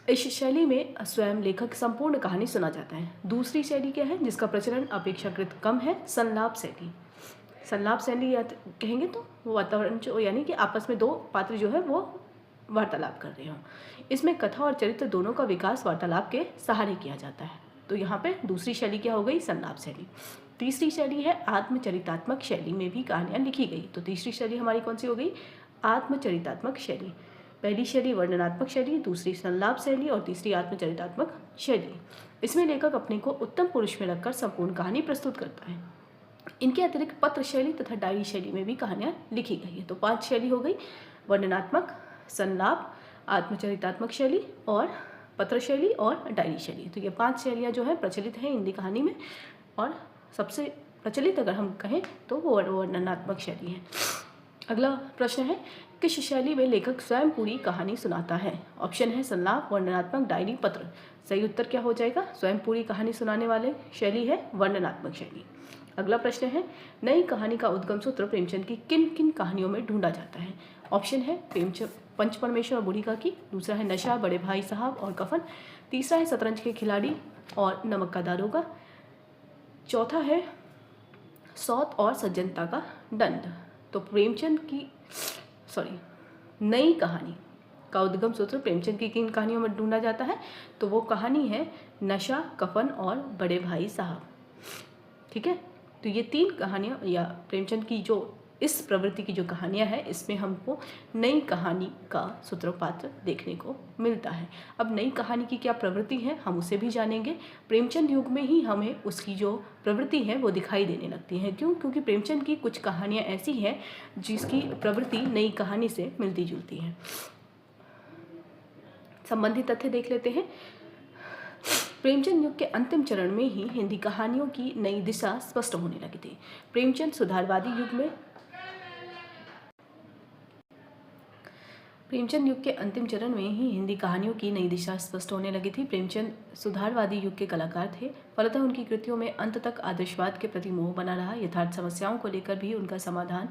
इस शैली में स्वयं लेखक संपूर्ण कहानी सुना जाता है। दूसरी शैली क्या है जिसका प्रचलन अपेक्षाकृत कम है, संलाप शैली। संलाप शैली या कहेंगे तो वातावरण जो यानी कि आपस में 2 पात्र जो है वो वार्तालाप कर रहे हों। इसमें कथा और चरित्र दोनों का विकास वार्तालाप के सहारे किया जाता है। तो यहाँ पे दूसरी शैली क्या हो गई, संलाप शैली। तीसरी शैली है आत्मचरितात्मक शैली में भी कहानियाँ लिखी गई। तो तीसरी शैली हमारी कौन सी हो गई, आत्मचरितात्मक शैली। पहली शैली वर्णनात्मक शैली, दूसरी संलाप शैली और तीसरी आत्मचरितात्मक शैली। इसमें लेखक अपने को उत्तम पुरुष में रखकर संपूर्ण कहानी प्रस्तुत करता है। इनके अतिरिक्त पत्र शैली तथा डायरी शैली में भी कहानियाँ लिखी गई है। तो 5 शैली हो गई, वर्णनात्मक, संलाप, आत्मचरितात्मक शैली और पत्र शैली और डायरी शैली। तो ये 5 शैलियाँ जो है प्रचलित हैं हिंदी कहानी में और सबसे प्रचलित अगर हम कहें तो वो वर्णनात्मक शैली है। अगला प्रश्न है किस शैली में लेखक स्वयं पूरी कहानी सुनाता है। ऑप्शन है संलाप, वर्णनात्मक, डायरी, पत्र। सही उत्तर क्या हो जाएगा, स्वयं पूरी कहानी सुनाने वाले शैली है वर्णनात्मक शैली। अगला प्रश्न है नई कहानी का उद्गम सूत्र प्रेमचंद की किन किन कहानियों में ढूंढा जाता है। ऑप्शन है प्रेमचंद पंच परमेश्वर और बुढ़िका की, दूसरा है नशा, बड़े भाई साहब और कफन, तीसरा है शतरंज के खिलाड़ी और नमक का दारोगा, चौथा है सौत और सज्जनता का दंड। तो प्रेमचंद की नई कहानी का उद्गम सूत्र प्रेमचंद की किन कहानियों में ढूंढा जाता है, तो वो कहानी है नशा, कफन और बड़े भाई साहब। ठीक है, तो ये 3 कहानियाँ या प्रेमचंद की जो इस प्रवृत्ति की जो कहानियाँ हैं इसमें हमको नई कहानी का सूत्रपात देखने को मिलता है। अब नई कहानी की क्या प्रवृत्ति है हम उसे भी जानेंगे। प्रेमचंद युग में ही हमें उसकी जो प्रवृत्ति है वो दिखाई देने लगती है। क्यों? क्योंकि प्रेमचंद की कुछ कहानियाँ ऐसी हैं जिसकी प्रवृत्ति नई कहानी से मिलती जुलती है। संबंधित तथ्य देख लेते हैं। प्रेमचंद युग के अंतिम चरण में ही हिंदी कहानियों की नई दिशा स्पष्ट होने लगी थी। प्रेमचंद सुधारवादी युग में प्रेमचंद युग के अंतिम चरण में ही हिंदी कहानियों की नई दिशा स्पष्ट होने लगी थी। प्रेमचंद सुधारवादी युग के कलाकार थे। फलतः उनकी कृतियों में अंत तक आदर्शवाद के प्रति मोह बना रहा। यथार्थ समस्याओं को लेकर भी उनका समाधान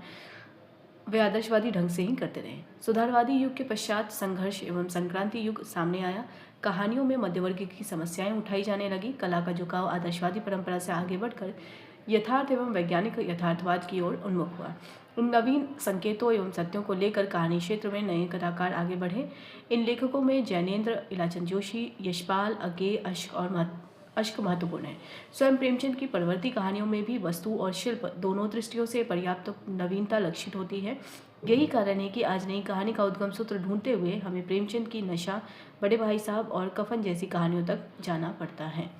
वे आदर्शवादी ढंग से ही करते रहे। सुधारवादी युग के पश्चात संघर्ष एवं संक्रांति युग सामने आया। कहानियों में मध्यवर्ग की समस्याएं उठाई जाने लगी। कला का झुकाव आदर्शवादी परंपरा से आगे बढ़कर यथार्थ एवं वैज्ञानिक यथार्थवाद की ओर उन्मुख हुआ। उन नवीन संकेतों एवं सत्यों को लेकर कहानी क्षेत्र में नए कथाकार आगे बढ़े। इन लेखकों में जैनेन्द्र, इलाचंद जोशी, यशपाल, अज्ञे, अश्क महत्वपूर्ण है। स्वयं प्रेमचंद की परवर्ती कहानियों में भी वस्तु और शिल्प दोनों दृष्टियों से पर्याप्त नवीनता लक्षित होती है। यही कारण है कि आज नई कहानी का उद्गम सूत्र ढूंढते हुए हमें प्रेमचंद की नशा, बड़े भाई साहब और कफन जैसी कहानियों तक जाना पड़ता है।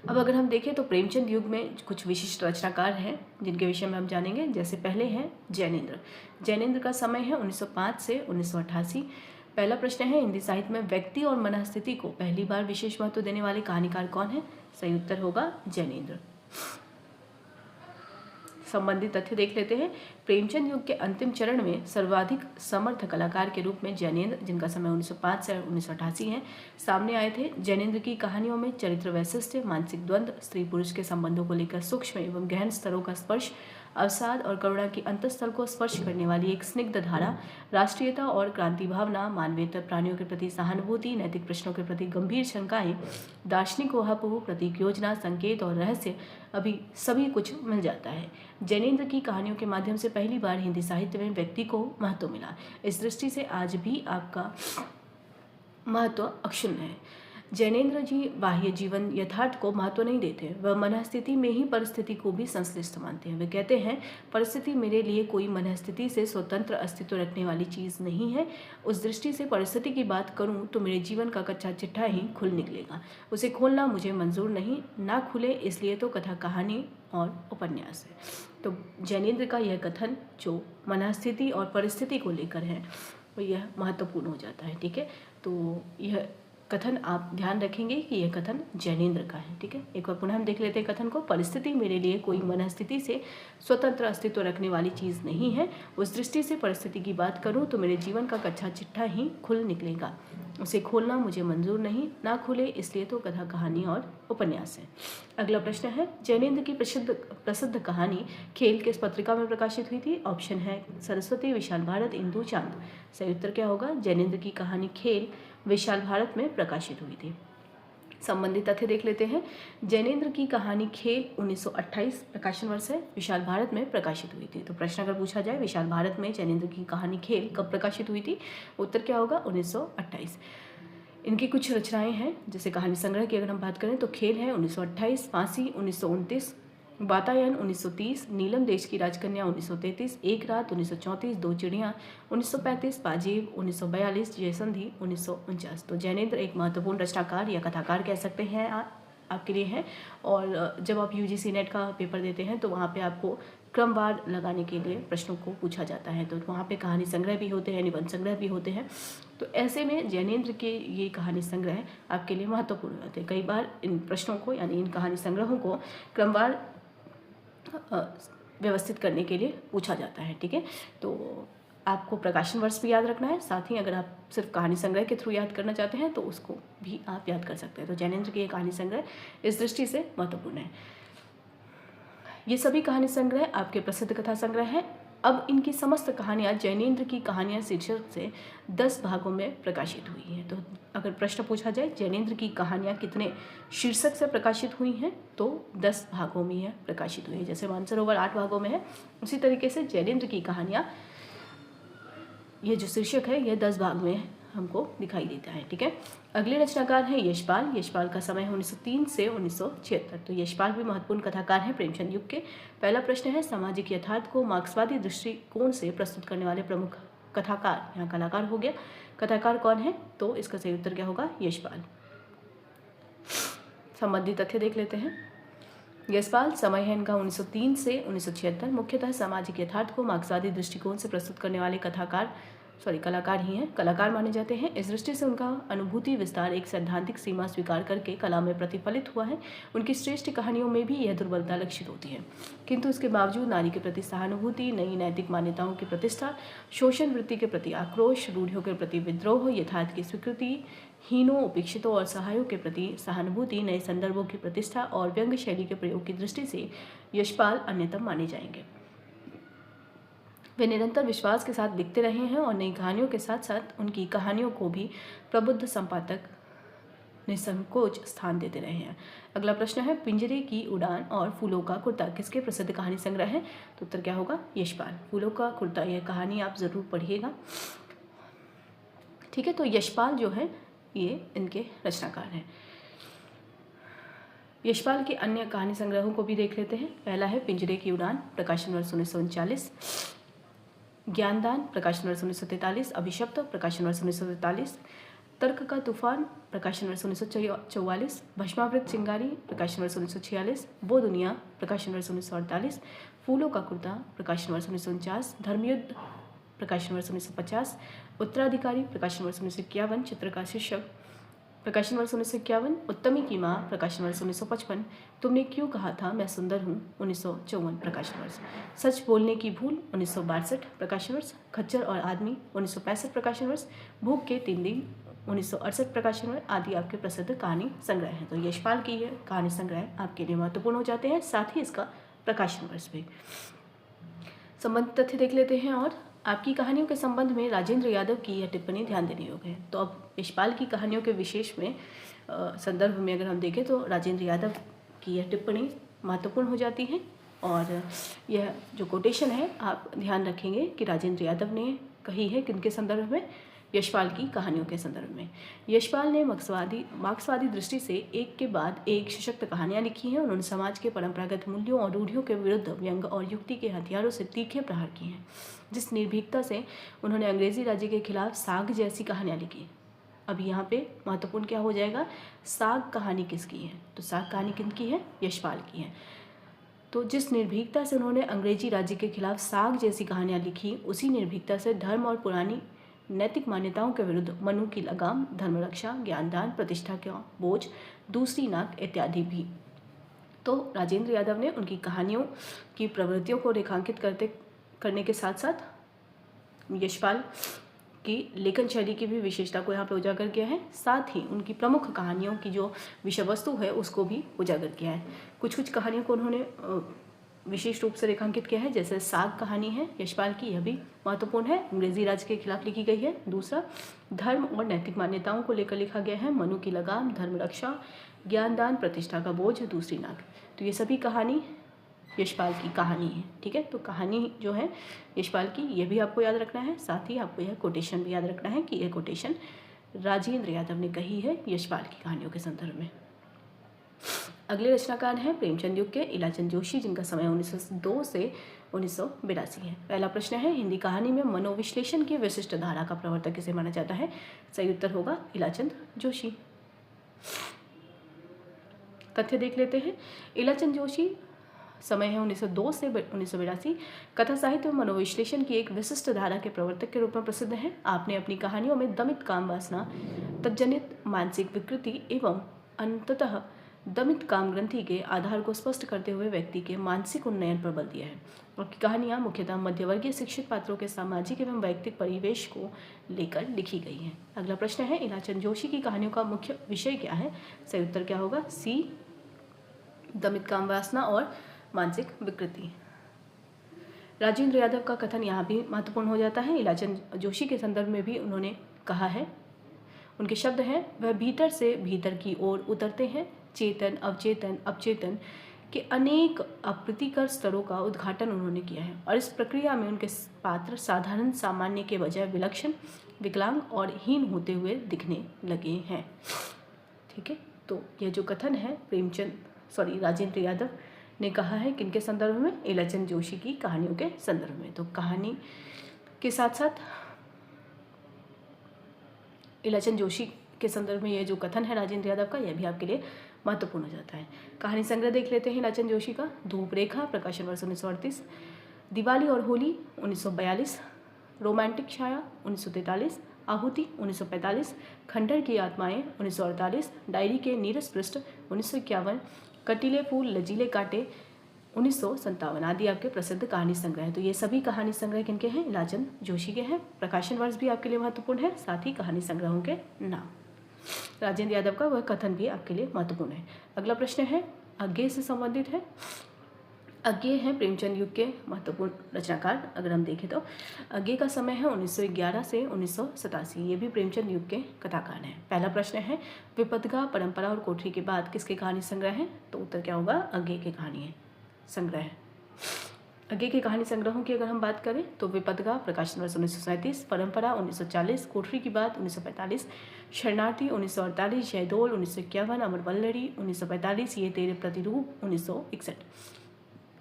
अब अगर हम देखें तो प्रेमचंद युग में कुछ विशिष्ट रचनाकार हैं जिनके विषय में हम जानेंगे। जैसे पहले हैं जैनेन्द्र। जैनेन्द्र का समय है 1905 से 1988। पहला प्रश्न है, हिंदी साहित्य में व्यक्ति और मनःस्थिति को पहली बार विशेष महत्व देने वाले कहानीकार कौन है? सही उत्तर होगा जैनेन्द्र। संबंधित तथ्य देख लेते हैं। प्रेमचंद युग के अंतिम चरण में सर्वाधिक समर्थ कलाकार के रूप में जैनेन्द्र, जिनका समय 1905 से 1988 है, सामने आए थे। जैनेन्द्र की कहानियों में चरित्र वैशिष्ट्य, मानसिक द्वंद्व, स्त्री पुरुष के संबंधों को लेकर सूक्ष्म एवं गहन स्तरों का स्पर्श, अवसाद और करुणा की अंतःस्थल को स्पर्श करने वाली एक स्निग्ध धारा, राष्ट्रीयता और क्रांति भावना, मानवीयता, प्राणियों के प्रति सहानुभूति, नैतिक प्रश्नों के प्रति गंभीर शंकाएं, दार्शनिक ऊहापोह, प्रतीक योजना, संकेत और रहस्य अभी सभी कुछ मिल जाता है। जैनेन्द्र की कहानियों के माध्यम से पहली बार हिंदी साहित्य में व्यक्ति को महत्व मिला। इस दृष्टि से आज भी आपका महत्व अक्षुण्ण है। जैनेन्द्र जी बाह्य जीवन यथार्थ को महत्व नहीं देते। वह मनःस्थिति में ही परिस्थिति को भी संश्लिष्ट मानते हैं। वे कहते हैं, परिस्थिति मेरे लिए कोई मनःस्थिति से स्वतंत्र अस्तित्व रखने वाली चीज़ नहीं है। उस दृष्टि से परिस्थिति की बात करूं तो मेरे जीवन का कच्चा चिट्ठा ही खुल निकलेगा। उसे खोलना मुझे मंजूर नहीं, ना खुले इसलिए तो कथा, कहानी और उपन्यास है। तो जैनेन्द्र का यह कथन जो मनःस्थिति और परिस्थिति को लेकर है वो यह महत्वपूर्ण हो जाता है। ठीक है, तो यह कथन आप ध्यान रखेंगे कि यह कथन जैनेन्द्र का है। ठीक है, एक बार पुनः हम देख लेते हैं कथन को। परिस्थिति मेरे लिए कोई मनःस्थिति से स्वतंत्र अस्तित्व रखने वाली चीज़ नहीं है। उस दृष्टि से परिस्थिति की बात करूं तो मेरे जीवन का कच्चा चिट्ठा ही खुल निकलेगा। उसे खोलना मुझे मंजूर नहीं, ना खुले इसलिए तो कथा, कहानी और उपन्यास है। अगला प्रश्न है, जैनेन्द्र की प्रसिद्ध कहानी खेल किस पत्रिका में प्रकाशित हुई थी? ऑप्शन है सरस्वती, विशाल भारत, इंदु, चांद। सही उत्तर क्या होगा? जैनेन्द्र की कहानी खेल विशाल भारत में प्रकाशित हुई थी। संबंधित तथ्य देख लेते हैं। जैनेन्द्र की कहानी खेल 1928 प्रकाशन वर्ष है, विशाल भारत में प्रकाशित हुई थी। तो प्रश्न अगर पूछा जाए विशाल भारत में जैनेन्द्र की कहानी खेल कब प्रकाशित हुई थी, उत्तर क्या होगा? 1928। इनकी कुछ रचनाएं हैं, जैसे कहानी संग्रह की अगर हम बात करें तो खेल है 1928, फांसी 1929, वातायन 1930, नीलम देश की राजकन्या 1933, एक रात 1934, दो चिड़ियाँ 1935, पाजेब 1942, जयसंधि 1949। तो जैनेन्द्र एक महत्वपूर्ण रचनाकार या कथाकार कह सकते हैं आपके लिए है। और जब आप यूजीसी नेट का पेपर देते हैं तो वहाँ पे आपको क्रमवार लगाने के लिए प्रश्नों को पूछा जाता है। तो वहाँ पे कहानी संग्रह भी होते हैं, निबंध संग्रह भी होते हैं। तो ऐसे में जैनेन्द्र के ये कहानी संग्रह आपके लिए महत्वपूर्ण होते हैं। कई बार इन प्रश्नों को यानी इन कहानी संग्रहों को क्रमवार व्यवस्थित करने के लिए पूछा जाता है। ठीक है, तो आपको प्रकाशन वर्ष भी याद रखना है, साथ ही अगर आप सिर्फ कहानी संग्रह के थ्रू याद करना चाहते हैं तो उसको भी आप याद कर सकते हैं। तो जैनेन्द्र की ये कहानी संग्रह इस दृष्टि से महत्वपूर्ण है। ये सभी कहानी संग्रह आपके प्रसिद्ध कथा संग्रह हैं। अब इनकी समस्त कहानियाँ जैनेन्द्र की कहानियाँ शीर्षक से 10 भागों में प्रकाशित हुई हैं। तो अगर प्रश्न पूछा जाए जैनेन्द्र की कहानियाँ कितने शीर्षक से प्रकाशित हुई हैं, तो 10 भागों में यह प्रकाशित हुई है। जैसे मानसरोवर 8 भागों में है, उसी तरीके से जैनेन्द्र की कहानियाँ ये जो शीर्षक है यह 10 भाग में हमको दिखाई देता है। ठीक है, अगले रचनाकार हैं यशपाल। यशपाल का समय है 1903 से 1976। तो यशपाल भी महत्वपूर्ण कथाकार हैं प्रेमचंद युग के। पहला प्रश्न है, सामाजिक यथार्थ को मार्क्सवादी दृष्टिकोण से प्रस्तुत करने वाले प्रमुख कथाकार, यहाँ कलाकार हो गया, कथाकार कौन है? तो इसका सही उत्तर क्या होगा? यशपाल। संबंधित तथ्य देख लेते हैं। यशपाल, समय है इनका 1903 से 1976। मुख्यतः सामाजिक यथार्थ को मार्क्सवादी दृष्टिकोण से प्रस्तुत करने वाले कलाकार ही हैं, कलाकार माने जाते हैं। इस दृष्टि से उनका अनुभूति विस्तार एक सैद्धांतिक सीमा स्वीकार करके कला में प्रतिफलित हुआ है। उनकी श्रेष्ठ कहानियों में भी यह दुर्बलता लक्षित होती है, किंतु इसके बावजूद नारी के प्रति सहानुभूति, नई नैतिक मान्यताओं की प्रतिष्ठा, शोषण वृत्ति के प्रति आक्रोश, रूढ़ियों के प्रति विद्रोह, यथार्थ की स्वीकृति, हीनों, उपेक्षितों और सहायों के प्रति सहानुभूति, नए संदर्भों की प्रतिष्ठा और व्यंग्य शैली के प्रयोग की दृष्टि से यशपाल अन्यतम माने जाएंगे। वे निरंतर विश्वास के साथ लिखते रहे हैं और नई कहानियों के साथ साथ उनकी कहानियों को भी प्रबुद्ध संपादक निसंकोच स्थान देते रहे हैं। अगला प्रश्न है, पिंजरे की उड़ान और फूलों का कुर्ता किसके प्रसिद्ध कहानी संग्रह है? तो उत्तर क्या होगा? यशपाल। फूलों का कुर्ता, यह कहानी आप जरूर पढ़िएगा। ठीक है, तो यशपाल जो है ये इनके रचनाकार हैं। यशपाल के अन्य कहानी संग्रहों को भी देख लेते हैं। पहला है पिंजरे की उड़ान, प्रकाशन वर्ष 1939। ज्ञानदान, प्रकाशन वर्ष 1943। अभिशप्त, प्रकाशन वर्ष 1943। तर्क का तूफान, प्रकाशन वर्ष 1944। भस्मावृत चिंगारी, प्रकाशन वर्ष 1946। वो दुनिया, प्रकाशन वर्ष 1948। फूलों का कुर्ता, प्रकाशन वर्ष 1949। धर्मयुद्ध, प्रकाशन वर्ष 1950। उत्तराधिकारी, प्रकाशन वर्ष 1951। चित्र का शीर्षक, प्रकाशन वर्ष 1951। उत्तमी की माँ, प्रकाशन वर्ष 1955। तुमने क्यों कहा था मैं सुंदर हूँ, 1954 प्रकाशन वर्ष। सच बोलने की भूल, 1962 प्रकाशन वर्ष। खच्चर और आदमी, 1965 प्रकाशन वर्ष। भूख के 3 दिन, 1968 प्रकाशन वर्ष आदि आपके प्रसिद्ध कहानी संग्रह हैं। तो यशपाल की ये कहानी संग्रह आपके लिए महत्वपूर्ण हो जाते हैं, साथ ही इसका प्रकाशन वर्ष भी। संबंधित तथ्य देख लेते हैं। और आपकी कहानियों के संबंध में राजेंद्र यादव की यह टिप्पणी ध्यान देने योग्य है। तो अब यशपाल की कहानियों के विशेष में संदर्भ में अगर हम देखें तो राजेंद्र यादव की यह टिप्पणी महत्वपूर्ण हो जाती है। और यह जो कोटेशन है आप ध्यान रखेंगे कि राजेंद्र यादव ने कही है किनके संदर्भ में? यशपाल की कहानियों के संदर्भ में। यशपाल ने मार्क्सवादी दृष्टि से एक के बाद एक सशक्त कहानियाँ लिखी हैं। उन्होंने समाज के परंपरागत मूल्यों और रूढ़ियों के विरुद्ध व्यंग और युक्ति के हथियारों से तीखे प्रहार किए हैं। जिस निर्भीकता से उन्होंने अंग्रेजी राज्य के खिलाफ साग जैसी कहानियाँ लिखी। अब यहाँ पे महत्वपूर्ण क्या हो जाएगा? साग कहानी किसकी है? तो साग कहानी किनकी है? यशपाल की है। तो जिस निर्भीकता से उन्होंने अंग्रेजी राज्य के खिलाफ साग जैसी कहानियाँ लिखी, उसी निर्भीकता से धर्म और पुरानी नैतिक मान्यताओं के विरुद्ध मनु की लगाम, धर्मरक्षा, ज्ञानदान, प्रतिष्ठा का बोझ, दूसरी नाक इत्यादि भी। तो राजेंद्र यादव ने उनकी कहानियों की प्रवृत्तियों को रेखांकित करने के साथ साथ यशपाल की लेखन शैली की भी विशेषता को यहाँ पे उजागर किया है। साथ ही उनकी प्रमुख कहानियों की जो विषय वस्तु है उसको भी उजागर किया है। कुछ कहानियों को उन्होंने विशेष रूप से रेखांकित किया है, जैसे साग कहानी है यशपाल की, यह भी महत्वपूर्ण है, अंग्रेजी राज के खिलाफ लिखी गई है। दूसरा, धर्म और नैतिक मान्यताओं को लेकर लिखा गया है, मनु की लगाम, धर्मरक्षा, ज्ञानदान, प्रतिष्ठा का बोझ, दूसरी नाक। तो ये सभी कहानी यशपाल की कहानी है। ठीक है, तो कहानी जो है यशपाल की ये भी आपको याद रखना है। साथ ही आपको यह कोटेशन भी याद रखना है कि यह कोटेशन राजेंद्र यादव ने कही है यशपाल की कहानियों के संदर्भ में। अगले रचनाकार हैं प्रेमचंद युग के इलाचंद जोशी, जिनका समय 1902 से 1982 है। पहला प्रश्न है, हिंदी कहानी में मनोविश्लेषण की विशिष्ट धारा का प्रवर्तक किसे माना जाता है? सही उत्तर होगा इलाचंद जोशी। तथ्य देख लेते हैं। इलाचंद जोशी, समय है 1902 से 1982। कथा साहित्य में मनोविश्लेषण की एक विशिष्ट धारा के प्रवर्तक के रूप में प्रसिद्ध हैं। आपने अपनी कहानियों में दमित काम वासना, तज्जनित मानसिक विकृति एवं अंततः दमित काम ग्रंथि के आधार को स्पष्ट करते हुए व्यक्ति के मानसिक उन्नयन पर बल दिया है। आपकी कहानियाँ मुख्यतः मध्यवर्गीय शिक्षित पात्रों के सामाजिक एवं वैयक्तिक परिवेश को लेकर लिखी गई हैं। अगला प्रश्न है, इलाचंद जोशी की कहानियों का मुख्य विषय क्या है? सही उत्तर क्या होगा? सी, दमित काम वासना और मानसिक विकृति। राजेंद्र यादव का कथन यहाँ भी महत्वपूर्ण हो जाता है। इलाचंद जोशी के संदर्भ में भी उन्होंने कहा है, उनके शब्द हैं, वह भीतर से भीतर की ओर उतरते हैं। चेतन, अवचेतन, अपचेतन के अनेक अप्रीतिकर स्तरों का उद्घाटन उन्होंने किया है और इस प्रक्रिया में उनके पात्र साधारण सामान्य के बजाय विलक्षण, विकलांग और हीन होते हुए दिखने लगे हैं। ठीक है, तो यह जो कथन है राजेंद्र यादव ने कहा है किनके संदर्भ में? ईलाचंद जोशी की कहानियों के संदर्भ में। तो कहानी के साथ साथ ईलाचंद जोशी के संदर्भ में यह जो कथन है राजेंद्र यादव का, यह भी आपके लिए महत्वपूर्ण हो जाता है। कहानी संग्रह देख लेते हैं ईलाचंद जोशी का। धूप रेखा, प्रकाशन वर्ष 1938, दिवाली और होली 1942, रोमांटिक छाया 1943, आहुति 1945, खंडर की आत्माएं 1948, डायरी के नीरस पृष्ठ 1951, कटीले फूल लजीले कांटे 1957 आदि आपके प्रसिद्ध कहानी संग्रह है। तो ये सभी कहानी संग्रह किनके हैं? ईलाचंद जोशी के हैं। प्रकाशन वर्ष भी आपके लिए महत्वपूर्ण है, साथ ही कहानी संग्रहों के नाम। राजेंद्र यादव का वह कथन भी आपके लिए महत्वपूर्ण है। अगला प्रश्न है अज्ञेय से संबंधित है। अज्ञेय है प्रेमचंद युग के महत्वपूर्ण रचनाकार। अगर हम देखें तो अज्ञेय का समय है 1911 से 1987। ये भी प्रेमचंद युग के कथाकार हैं। पहला प्रश्न है विपदगा, परंपरा और कोठरी के बाद किसके कहानी संग्रह है? तो उत्तर क्या होगा? अज्ञेय के कहानी है संग्रह है। अज्ञेय के कहानी संग्रहों की अगर हम बात करें तो विपदगा, प्रकाशन वर्ष 1937, परंपरा 1940, कोठरी की बात 1945, शरणार्थी 1948, जयदोल 1951, अमर वल्लरी 1945, ये तेरे प्रतिरूप 1961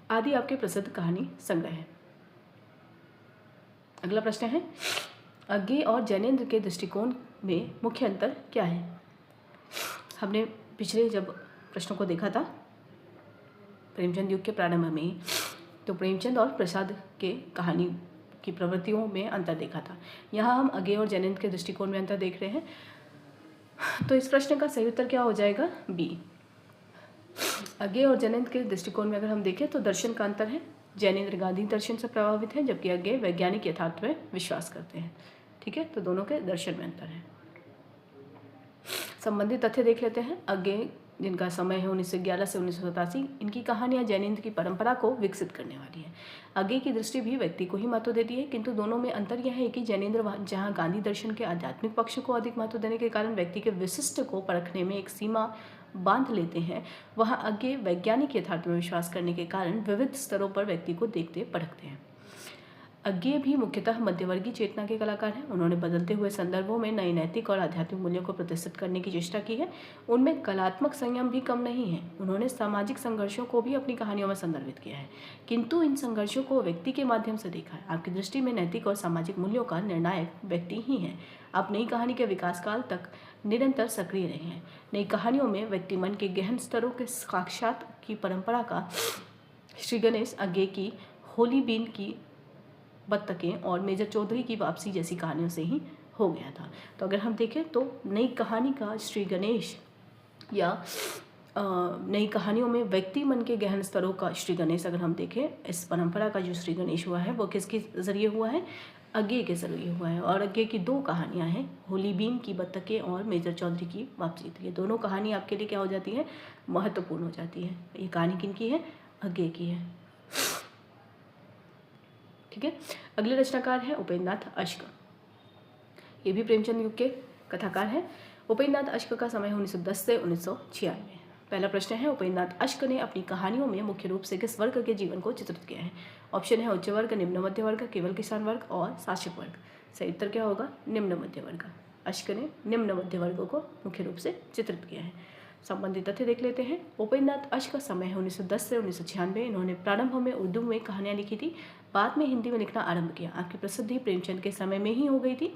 आदि आपके प्रसिद्ध कहानी संग्रह है। अगला प्रश्न है अज्ञेय और जैनेन्द्र के दृष्टिकोण में मुख्य अंतर क्या है? हमने पिछले जब प्रश्नों को देखा था प्रेमचंद युग के प्रारंभ में, तो प्रेमचंद और प्रसाद के कहानी की प्रवृत्तियों में अंतर देखा था। यहाँ हम अज्ञेय और जैनेन्द्र के दृष्टिकोण में अंतर देख रहे हैं। तो इस प्रश्न का सही उत्तर क्या हो जाएगा? बी। अज्ञेय और जैनेन्द्र के दृष्टिकोण में अगर हम देखें तो दर्शन का अंतर है। जैनेन्द्र गांधी दर्शन से प्रभावित है, जबकि अज्ञेय वैज्ञानिक यथार्थ में विश्वास करते हैं। ठीक है, तो दोनों के दर्शन में अंतर है। संबंधित तथ्य देख लेते हैं। अज्ञेय जिनका समय है 1911 से 1987, इनकी कहानियां जैनेन्द्र की परंपरा को विकसित करने वाली है। अज्ञेय की दृष्टि भी व्यक्ति को ही महत्व देती है, किंतु दोनों में अंतर यह है कि जैनेन्द्र जहां गांधी दर्शन के आध्यात्मिक पक्ष को अधिक महत्व देने के कारण व्यक्ति के विशिष्ट को परखने में एक सीमा बांध लेते हैं, वहां अज्ञेय वैज्ञानिक यथार्थ में विश्वास करने के कारण विविध स्तरों पर व्यक्ति को देखते परखते हैं। अज्ञेय भी मुख्यतः मध्यवर्गीय चेतना के कलाकार हैं। उन्होंने बदलते हुए संदर्भों में नए नैतिक और आध्यात्मिक मूल्यों को प्रतिष्ठित करने की चेष्टा की है। उनमें कलात्मक संयम भी कम नहीं है। उन्होंने सामाजिक संघर्षों को भी अपनी कहानियों में संदर्भित किया है, किंतु इन संघर्षों को व्यक्ति के माध्यम से देखा है। आपकी दृष्टि में नैतिक और सामाजिक मूल्यों का निर्णायक व्यक्ति ही है। आप नई कहानी के विकास काल तक निरंतर सक्रिय रहे हैं। नई कहानियों में व्यक्ति मन के गहन स्तरों के साक्षात की परंपरा का श्री गणेश, अज्ञेय की होली बीन की बत्तखें और मेजर चौधरी की वापसी जैसी कहानियों से ही हो गया था। तो अगर हम देखें तो नई कहानी का श्री गणेश या नई कहानियों में व्यक्ति मन के गहन स्तरों का श्री गणेश, अगर हम देखें इस परंपरा का जो श्री गणेश हुआ है वो किसके जरिए हुआ है? अज्ञेय के जरिए हुआ है। और अज्ञेय की दो कहानियां हैं, होली बीन की बत्तखें और मेजर चौधरी की वापसी। तो ये दोनों कहानी आपके लिए क्या हो जाती है? महत्वपूर्ण हो जाती है। ये कहानी किनकी है? अज्ञेय की है। ठीक है, अगले रचनाकार हैं उपेंद्र नाथ अश्क। ये भी प्रेमचंद युग के कथाकार हैं। उपेंद्र नाथ अश्क का समय 1910 से 1996। पहला प्रश्न है उपेंद्र नाथ अश्क ने अपनी कहानियों में मुख्य रूप से किस वर्ग के जीवन को चित्रित किया है? ऑप्शन है उच्च वर्ग, निम्न मध्य वर्ग, केवल किसान वर्ग और शासक वर्ग। सही उत्तर क्या होगा? निम्न मध्य वर्ग। अश्क ने निम्न मध्य वर्गों को मुख्य रूप से चित्रित किया है। संबंधित तथ्य देख लेते हैं। उपेंद्र नाथ अश्क का समय है 1910 से 1996। इन्होंने प्रारंभ में उर्दू में कहानियां लिखी थी, बाद में हिंदी में लिखना आरंभ किया। आपकी प्रसिद्धि प्रेमचंद के समय में ही हो गई थी।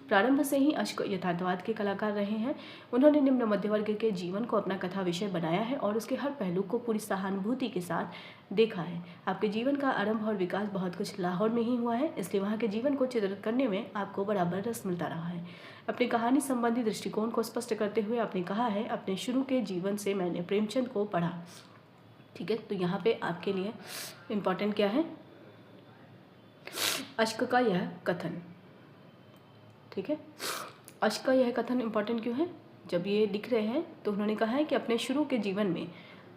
प्रारंभ से ही अश्क यथार्थवाद के कलाकार रहे हैं। उन्होंने निम्न मध्य वर्ग के जीवन को अपना कथा विषय बनाया है और उसके हर पहलू को पूरी सहानुभूति के साथ देखा है। आपके जीवन का आरंभ और विकास बहुत कुछ लाहौर में ही हुआ है, इसलिए वहाँ के जीवन को चित्रित करने में आपको बराबर रस मिलता रहा है। अपनी कहानी संबंधी दृष्टिकोण को स्पष्ट करते हुए आपने कहा है, अपने शुरू के जीवन से मैंने प्रेमचंद को पढ़ा। ठीक है, तो यहाँ पे आपके लिए इम्पोर्टेंट क्या है? अश्क का यह कथन। ठीक है, अश्क का यह कथन इम्पोर्टेंट क्यों है? जब ये लिख रहे हैं तो उन्होंने कहा है कि अपने शुरू के जीवन में,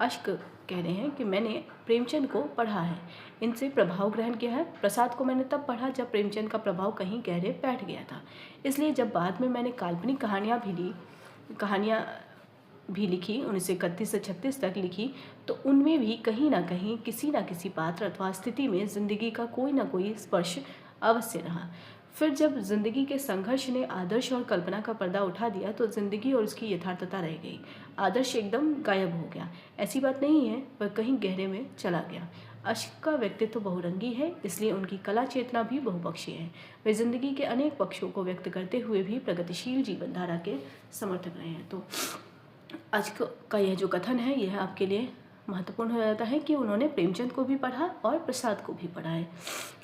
अश्क कह रहे हैं कि मैंने प्रेमचंद को पढ़ा है, इनसे प्रभाव ग्रहण किया है। प्रसाद को मैंने तब पढ़ा जब प्रेमचंद का प्रभाव कहीं गहरे बैठ गया था। इसलिए जब बाद में मैंने काल्पनिक कहानियाँ भी लिखी, 1931 से 36 तक लिखी, तो उनमें भी कहीं ना किसी पात्र अथवा स्थिति में जिंदगी का कोई ना कोई स्पर्श अवश्य रहा। फिर जब जिंदगी के संघर्ष ने आदर्श और कल्पना का पर्दा उठा दिया तो जिंदगी और उसकी यथार्थता रह गई। आदर्श एकदम गायब हो गया। ऐसी बात नहीं है, वह कहीं गहरे में चला गया। अश्क का व्यक्तित्व बहुरंगी है, इसलिए उनकी कला चेतना भी बहुपक्षीय है। वे जिंदगी के अनेक पक्षों को व्यक्त करते हुए भी प्रगतिशील जीवन धारा के समर्थक रहे हैं। तो आज का यह जो कथन है यह आपके लिए महत्वपूर्ण हो जाता है कि उन्होंने प्रेमचंद को भी पढ़ा और प्रसाद को भी पढ़ा है।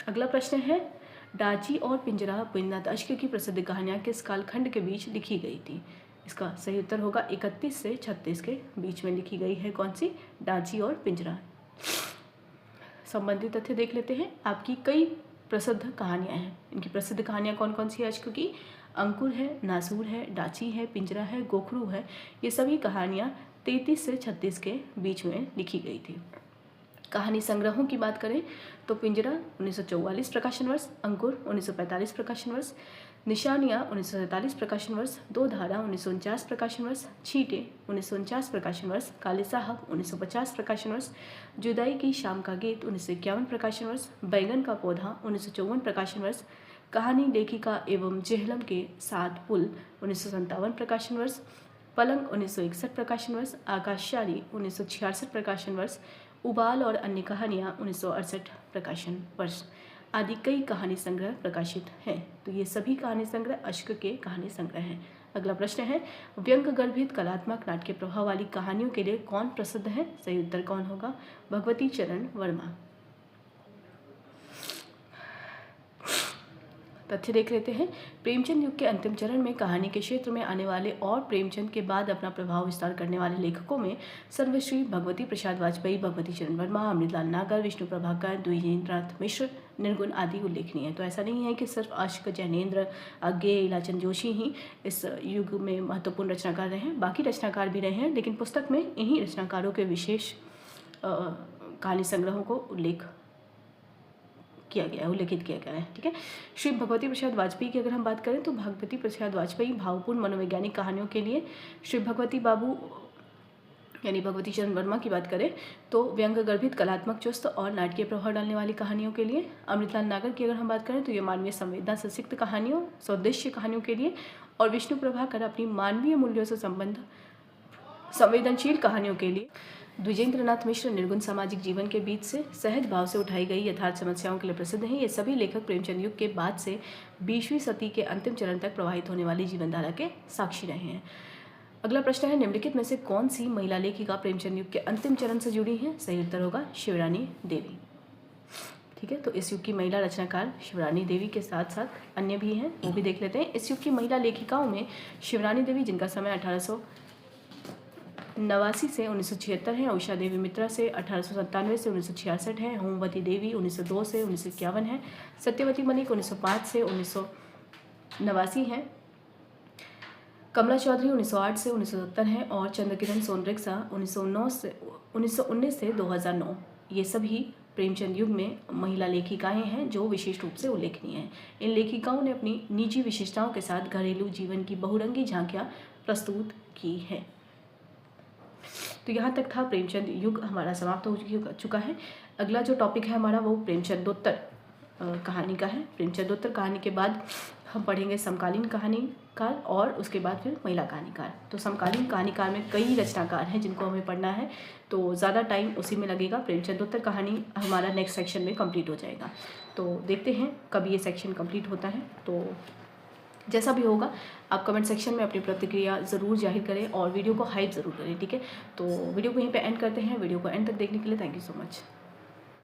अगला प्रश्न है, डाची और पिंजरा उपेंद्रनाथ अश्क की प्रसिद्ध कहानियाँ किस कालखंड के बीच लिखी गई थी? इसका सही उत्तर होगा 31 से 36 के बीच में लिखी गई है। कौन सी? डाची और पिंजरा। संबंधित तथ्य देख लेते हैं। आपकी कई प्रसिद्ध कहानियाँ हैं। इनकी प्रसिद्ध कहानियाँ कौन कौन सी है अश्क की? अंकुर है, नासूर है, डाची है, पिंजरा है, गोखरू है। ये सभी कहानियाँ 33 से 36 के बीच में लिखी गई थी। कहानी संग्रहों की बात करें तो पिंजरा 1944 प्रकाशन वर्ष, अंकुर 1945 प्रकाशन वर्ष, निशानियाँ 1947 प्रकाशन वर्ष, दो धारा 1949 प्रकाशन वर्ष, छींटे 1949 प्रकाशन वर्ष, काले साहब 1950 प्रकाशन वर्ष, जुदाई की शाम का गीत 1951 प्रकाशन वर्ष, बैगन का पौधा 1954 प्रकाशन वर्ष, कहानी लेखिका एवं जेहलम के साथ पुल 1957 प्रकाशन वर्ष, पलंग 1961 प्रकाशन वर्ष, आकाशचारी 1966 प्रकाशन वर्ष, उबाल और अन्य कहानियाँ 1968 प्रकाशन वर्ष आदि कई कहानी संग्रह प्रकाशित हैं। तो ये सभी कहानी संग्रह अश्क के कहानी संग्रह हैं। अगला प्रश्न है, व्यंग गर्भित कलात्मक नाट्य प्रभाव वाली कहानियों के लिए कौन प्रसिद्ध है? सही उत्तर कौन होगा? भगवती चरण वर्मा। तथ्य देख लेते हैं। प्रेमचंद युग के अंतिम चरण में कहानी के क्षेत्र में आने वाले और प्रेमचंद के बाद अपना प्रभाव विस्तार करने वाले लेखकों में सर्वश्री भगवती प्रसाद वाजपेयी, भगवती चरण वर्मा, अमृतलाल नागर, विष्णु प्रभाकर, द्विजेंद्रनाथ मिश्र, निर्गुण आदि उल्लेखनीय है। तो ऐसा नहीं है कि सिर्फ अश्क, जैनेन्द्र, अज्ञे, इलाचंद जोशी ही इस युग में महत्वपूर्ण रचनाकार रहे हैं, बाकी रचनाकार भी रहे हैं, लेकिन पुस्तक में इन्हीं रचनाकारों के विशेष कहानी संग्रहों को उल्लेखित किया गया है। ठीक है। श्री भगवती प्रसाद वाजपेयी की अगर हम बात करें तो भगवती प्रसाद वाजपेयी भावपूर्ण मनोवैज्ञानिक कहानियों के लिए, श्री भगवती बाबू यानी भगवती चरण वर्मा की बात करें तो व्यंग गर्भित कलात्मक चुस्त और नाटकीय प्रभाव डालने वाली कहानियों के लिए, अमृतलाल नागर की अगर हम बात करें तो ये मानवीय संवेदना से सिक्त कहानियों, सौदेश्य कहानियों के लिए, और विष्णु प्रभाकर अपनी मानवीय मूल्यों से संबंध संवेदनशील कहानियों के लिए, द्विजेंद्रनाथ मिश्र निर्गुण सामाजिक जीवन के बीच से सहज भाव से उठाई गई यथार्थ समस्याओं के लिए प्रसिद्ध हैं। ये सभी लेखक प्रेमचंद युग के बाद से 20वीं सदी के अंतिम चरण तक प्रवाहित होने वाली जीवनधारा के साक्षी रहे हैं। अगला प्रश्न है, निम्नलिखित में से कौन सी महिला लेखिका प्रेमचंद युग के अंतिम चरण से जुड़ी हैं? सही उत्तर होगा शिवरानी देवी। ठीक है, तो इस युग की महिला रचनाकार शिवरानी देवी के साथ साथ अन्य भी हैं, वो भी देख लेते हैं। इस युग की महिला लेखिकाओं में शिवरानी देवी, जिनका समय 1889 से 1976 है, उषा देवी मित्रा से 1897 से 1966 है, होमवती देवी 1902 से 1951 है, सत्यवती मलिक 1905 से 1989 है, कमला चौधरी 1908 से 1970 है, और चंद्रकिरण सोनरिक्सा 1919 से 2009। ये सभी प्रेमचंद युग में महिला लेखिकाएं हैं जो विशेष रूप से उल्लेखनीय हैं। इन लेखिकाओं ने अपनी निजी विशेषताओं के साथ घरेलू जीवन की बहुरंगी झांकियां प्रस्तुत की हैं। तो यहाँ तक था प्रेमचंद युग हमारा समाप्त हो चुका है। अगला जो टॉपिक है हमारा वो प्रेमचंदोत्तर कहानी का है। प्रेमचंदोत्तर कहानी के बाद हम पढ़ेंगे समकालीन कहानीकार और उसके बाद फिर महिला कहानीकार। तो समकालीन कहानीकार में कई रचनाकार हैं जिनको हमें पढ़ना है, तो ज़्यादा टाइम उसी में लगेगा। प्रेमचंदोत्तर कहानी हमारा नेक्स्ट सेक्शन में कंप्लीट हो जाएगा। तो देखते हैं कब ये सेक्शन कंप्लीट होता है। तो जैसा भी होगा आप कमेंट सेक्शन में अपनी प्रतिक्रिया ज़रूर जाहिर करें और वीडियो को हाइप ज़रूर करें। ठीक है, तो वीडियो को यहीं पे एंड करते हैं। वीडियो को एंड तक देखने के लिए थैंक यू सो मच।